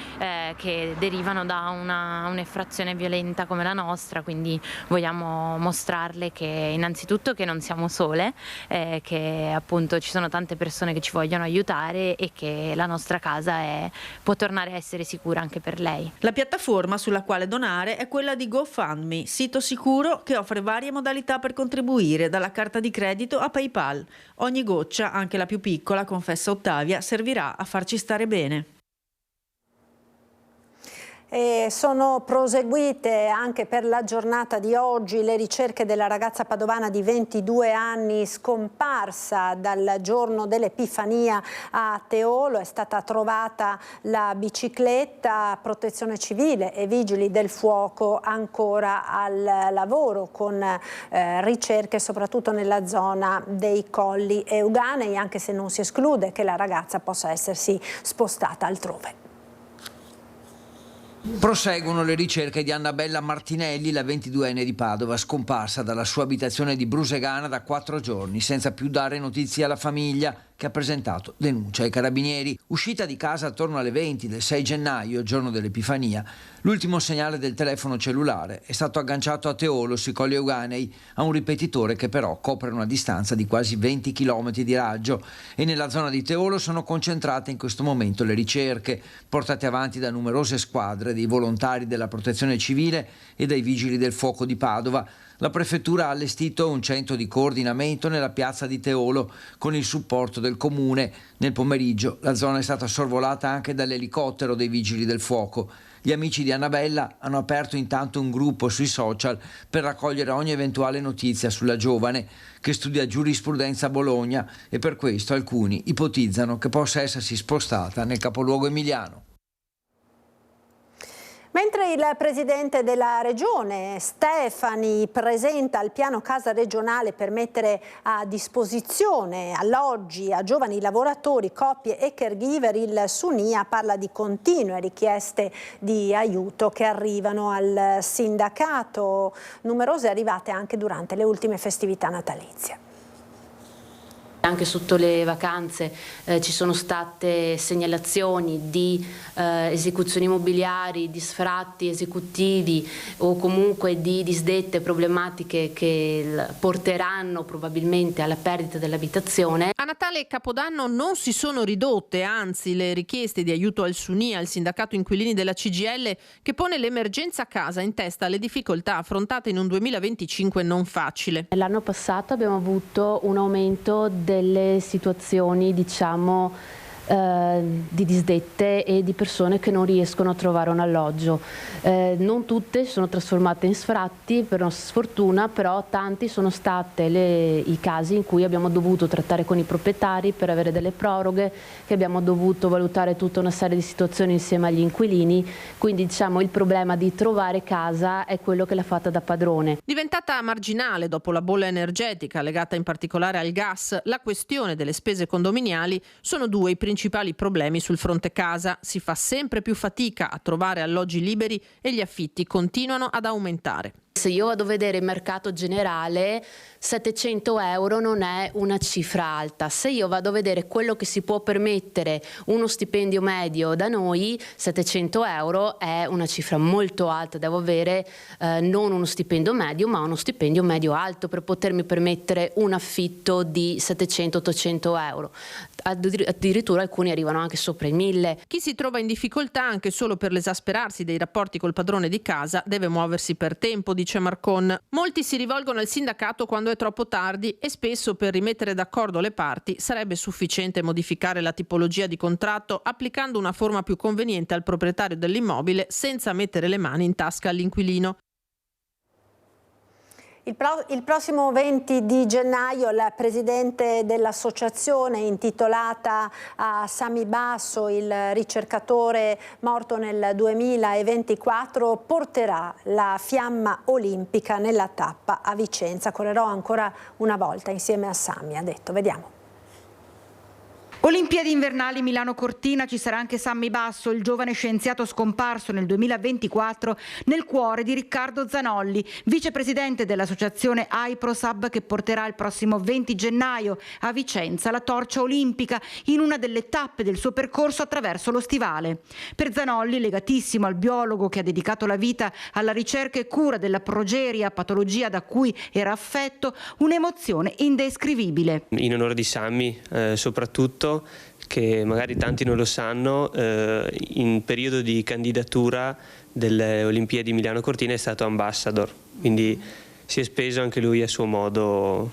che derivano da un'effrazione violenta come la nostra. Quindi vogliamo mostrarle che innanzitutto che non siamo sole, che appunto ci sono tante persone che ci vogliono aiutare e che la nostra casa può tornare a essere sicura anche per lei. La piattaforma sulla quale donare è quella di GoFundMe, sito sicuro che offre varie modalità per contribuire, dalla carta di credito a PayPal. Ogni goccia, anche la più piccola, confessa Ottavia, servirà a farci stare bene. E sono proseguite anche per la giornata di oggi le ricerche della ragazza padovana di 22 anni scomparsa dal giorno dell'Epifania a Teolo. È stata trovata la bicicletta, Protezione Civile e Vigili del Fuoco ancora al lavoro con ricerche soprattutto nella zona dei Colli Euganei, anche se non si esclude che la ragazza possa essersi spostata altrove. Proseguono le ricerche di Annabella Martinelli, la 22enne di Padova, scomparsa dalla sua abitazione di Brusegana da 4 giorni, senza più dare notizie alla famiglia, che ha presentato denuncia ai carabinieri. Uscita di casa attorno alle 20 del 6 gennaio, giorno dell'Epifania, l'ultimo segnale del telefono cellulare è stato agganciato a Teolo, sui Colli Euganei, a un ripetitore che però copre una distanza di quasi 20 km di raggio, e nella zona di Teolo sono concentrate in questo momento le ricerche, portate avanti da numerose squadre dei volontari della Protezione Civile e dai Vigili del Fuoco di Padova. La prefettura ha allestito un centro di coordinamento nella piazza di Teolo con il supporto del comune. Nel pomeriggio la zona è stata sorvolata anche dall'elicottero dei Vigili del Fuoco. Gli amici di Annabella hanno aperto intanto un gruppo sui social per raccogliere ogni eventuale notizia sulla giovane, che studia giurisprudenza a Bologna, e per questo alcuni ipotizzano che possa essersi spostata nel capoluogo emiliano. Mentre il presidente della regione Stefani presenta il piano casa regionale per mettere a disposizione alloggi a giovani lavoratori, coppie e caregiver, il Sunia parla di continue richieste di aiuto che arrivano al sindacato, numerose arrivate anche durante le ultime festività natalizie. Anche sotto le vacanze ci sono state segnalazioni di esecuzioni immobiliari, di sfratti esecutivi o comunque di disdette problematiche che porteranno probabilmente alla perdita dell'abitazione. A Natale e Capodanno non si sono ridotte, anzi le richieste di aiuto al Sunia, il sindacato inquilini della CGIL, che pone l'emergenza casa in testa alle difficoltà affrontate in un 2025 non facile. L'anno passato abbiamo avuto un aumento delle situazioni, diciamo, di disdette e di persone che non riescono a trovare un alloggio. Non tutte si sono trasformate in sfratti, per nostra sfortuna, però tanti sono stati i casi in cui abbiamo dovuto trattare con i proprietari per avere delle proroghe, che abbiamo dovuto valutare tutta una serie di situazioni insieme agli inquilini, quindi diciamo il problema di trovare casa è quello che l'ha fatta da padrone. Diventata marginale dopo la bolla energetica legata in particolare al gas, la questione delle spese condominiali sono due i principali problemi sul fronte casa. Si fa sempre più fatica a trovare alloggi liberi e gli affitti continuano ad aumentare. Se io vado a vedere il mercato generale, 700 euro non è una cifra alta. Se io vado a vedere quello che si può permettere uno stipendio medio da noi, 700 euro è una cifra molto alta. Devo avere non uno stipendio medio, ma uno stipendio medio alto per potermi permettere un affitto di 700-800 euro. Addirittura alcuni arrivano anche sopra i 1000. Chi si trova in difficoltà anche solo per l'esasperarsi dei rapporti col padrone di casa deve muoversi per tempo, dice Marcon. Molti si rivolgono al sindacato quando è troppo tardi e spesso per rimettere d'accordo le parti sarebbe sufficiente modificare la tipologia di contratto applicando una forma più conveniente al proprietario dell'immobile senza mettere le mani in tasca all'inquilino. Il prossimo 20 di gennaio il presidente dell'associazione intitolata a Sami Basso, il ricercatore morto nel 2024, porterà la fiamma olimpica nella tappa a Vicenza. Correrò ancora una volta insieme a Sami, ha detto. Vediamo. Olimpiadi invernali Milano-Cortina, ci sarà anche Sammy Basso, il giovane scienziato scomparso nel 2024 nel cuore di Riccardo Zanolli, vicepresidente dell'associazione AIPROSAB, che porterà il prossimo 20 gennaio a Vicenza la torcia olimpica in una delle tappe del suo percorso attraverso lo Stivale. Per Zanolli, legatissimo al biologo che ha dedicato la vita alla ricerca e cura della progeria, patologia da cui era affetto, un'emozione indescrivibile. In onore di Sammy, soprattutto, che magari tanti non lo sanno, in periodo di candidatura delle Olimpiadi Milano-Cortina è stato ambassador, quindi si è speso anche lui a suo modo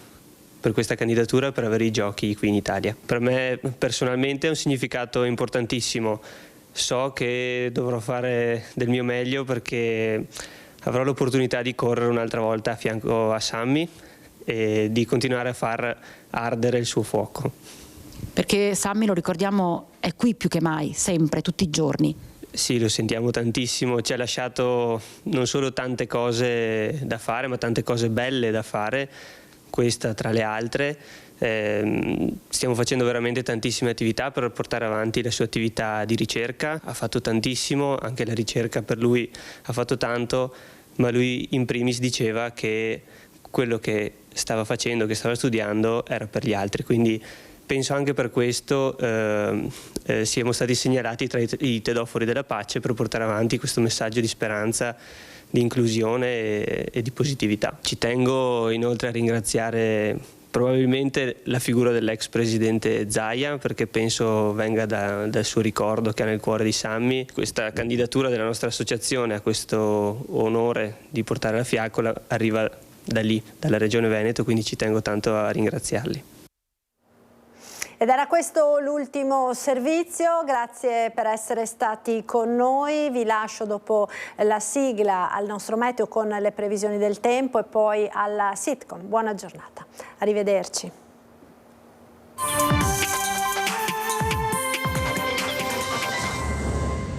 per questa candidatura, per avere i giochi qui in Italia. Per me personalmente è un significato importantissimo, so che dovrò fare del mio meglio perché avrò l'opportunità di correre un'altra volta a fianco a Sammy e di continuare a far ardere il suo fuoco. Perché Sammy, lo ricordiamo, è qui più che mai, sempre, tutti i giorni. Sì, lo sentiamo tantissimo, ci ha lasciato non solo tante cose da fare, ma tante cose belle da fare, questa tra le altre. Stiamo facendo veramente tantissime attività per portare avanti la sua attività di ricerca, ha fatto tantissimo, anche la ricerca per lui ha fatto tanto, ma lui in primis diceva che quello che stava facendo, che stava studiando, era per gli altri, quindi penso anche per questo siamo stati segnalati tra i tedofori della pace per portare avanti questo messaggio di speranza, di inclusione e di positività. Ci tengo inoltre a ringraziare probabilmente la figura dell'ex presidente Zaia, perché penso venga dal suo ricordo che ha nel cuore di Sammy. Questa candidatura della nostra associazione a questo onore di portare la fiaccola arriva da lì, dalla Regione Veneto, quindi ci tengo tanto a ringraziarli. Ed era questo l'ultimo servizio, grazie per essere stati con noi, vi lascio dopo la sigla al nostro meteo con le previsioni del tempo e poi alla sitcom. Buona giornata, arrivederci.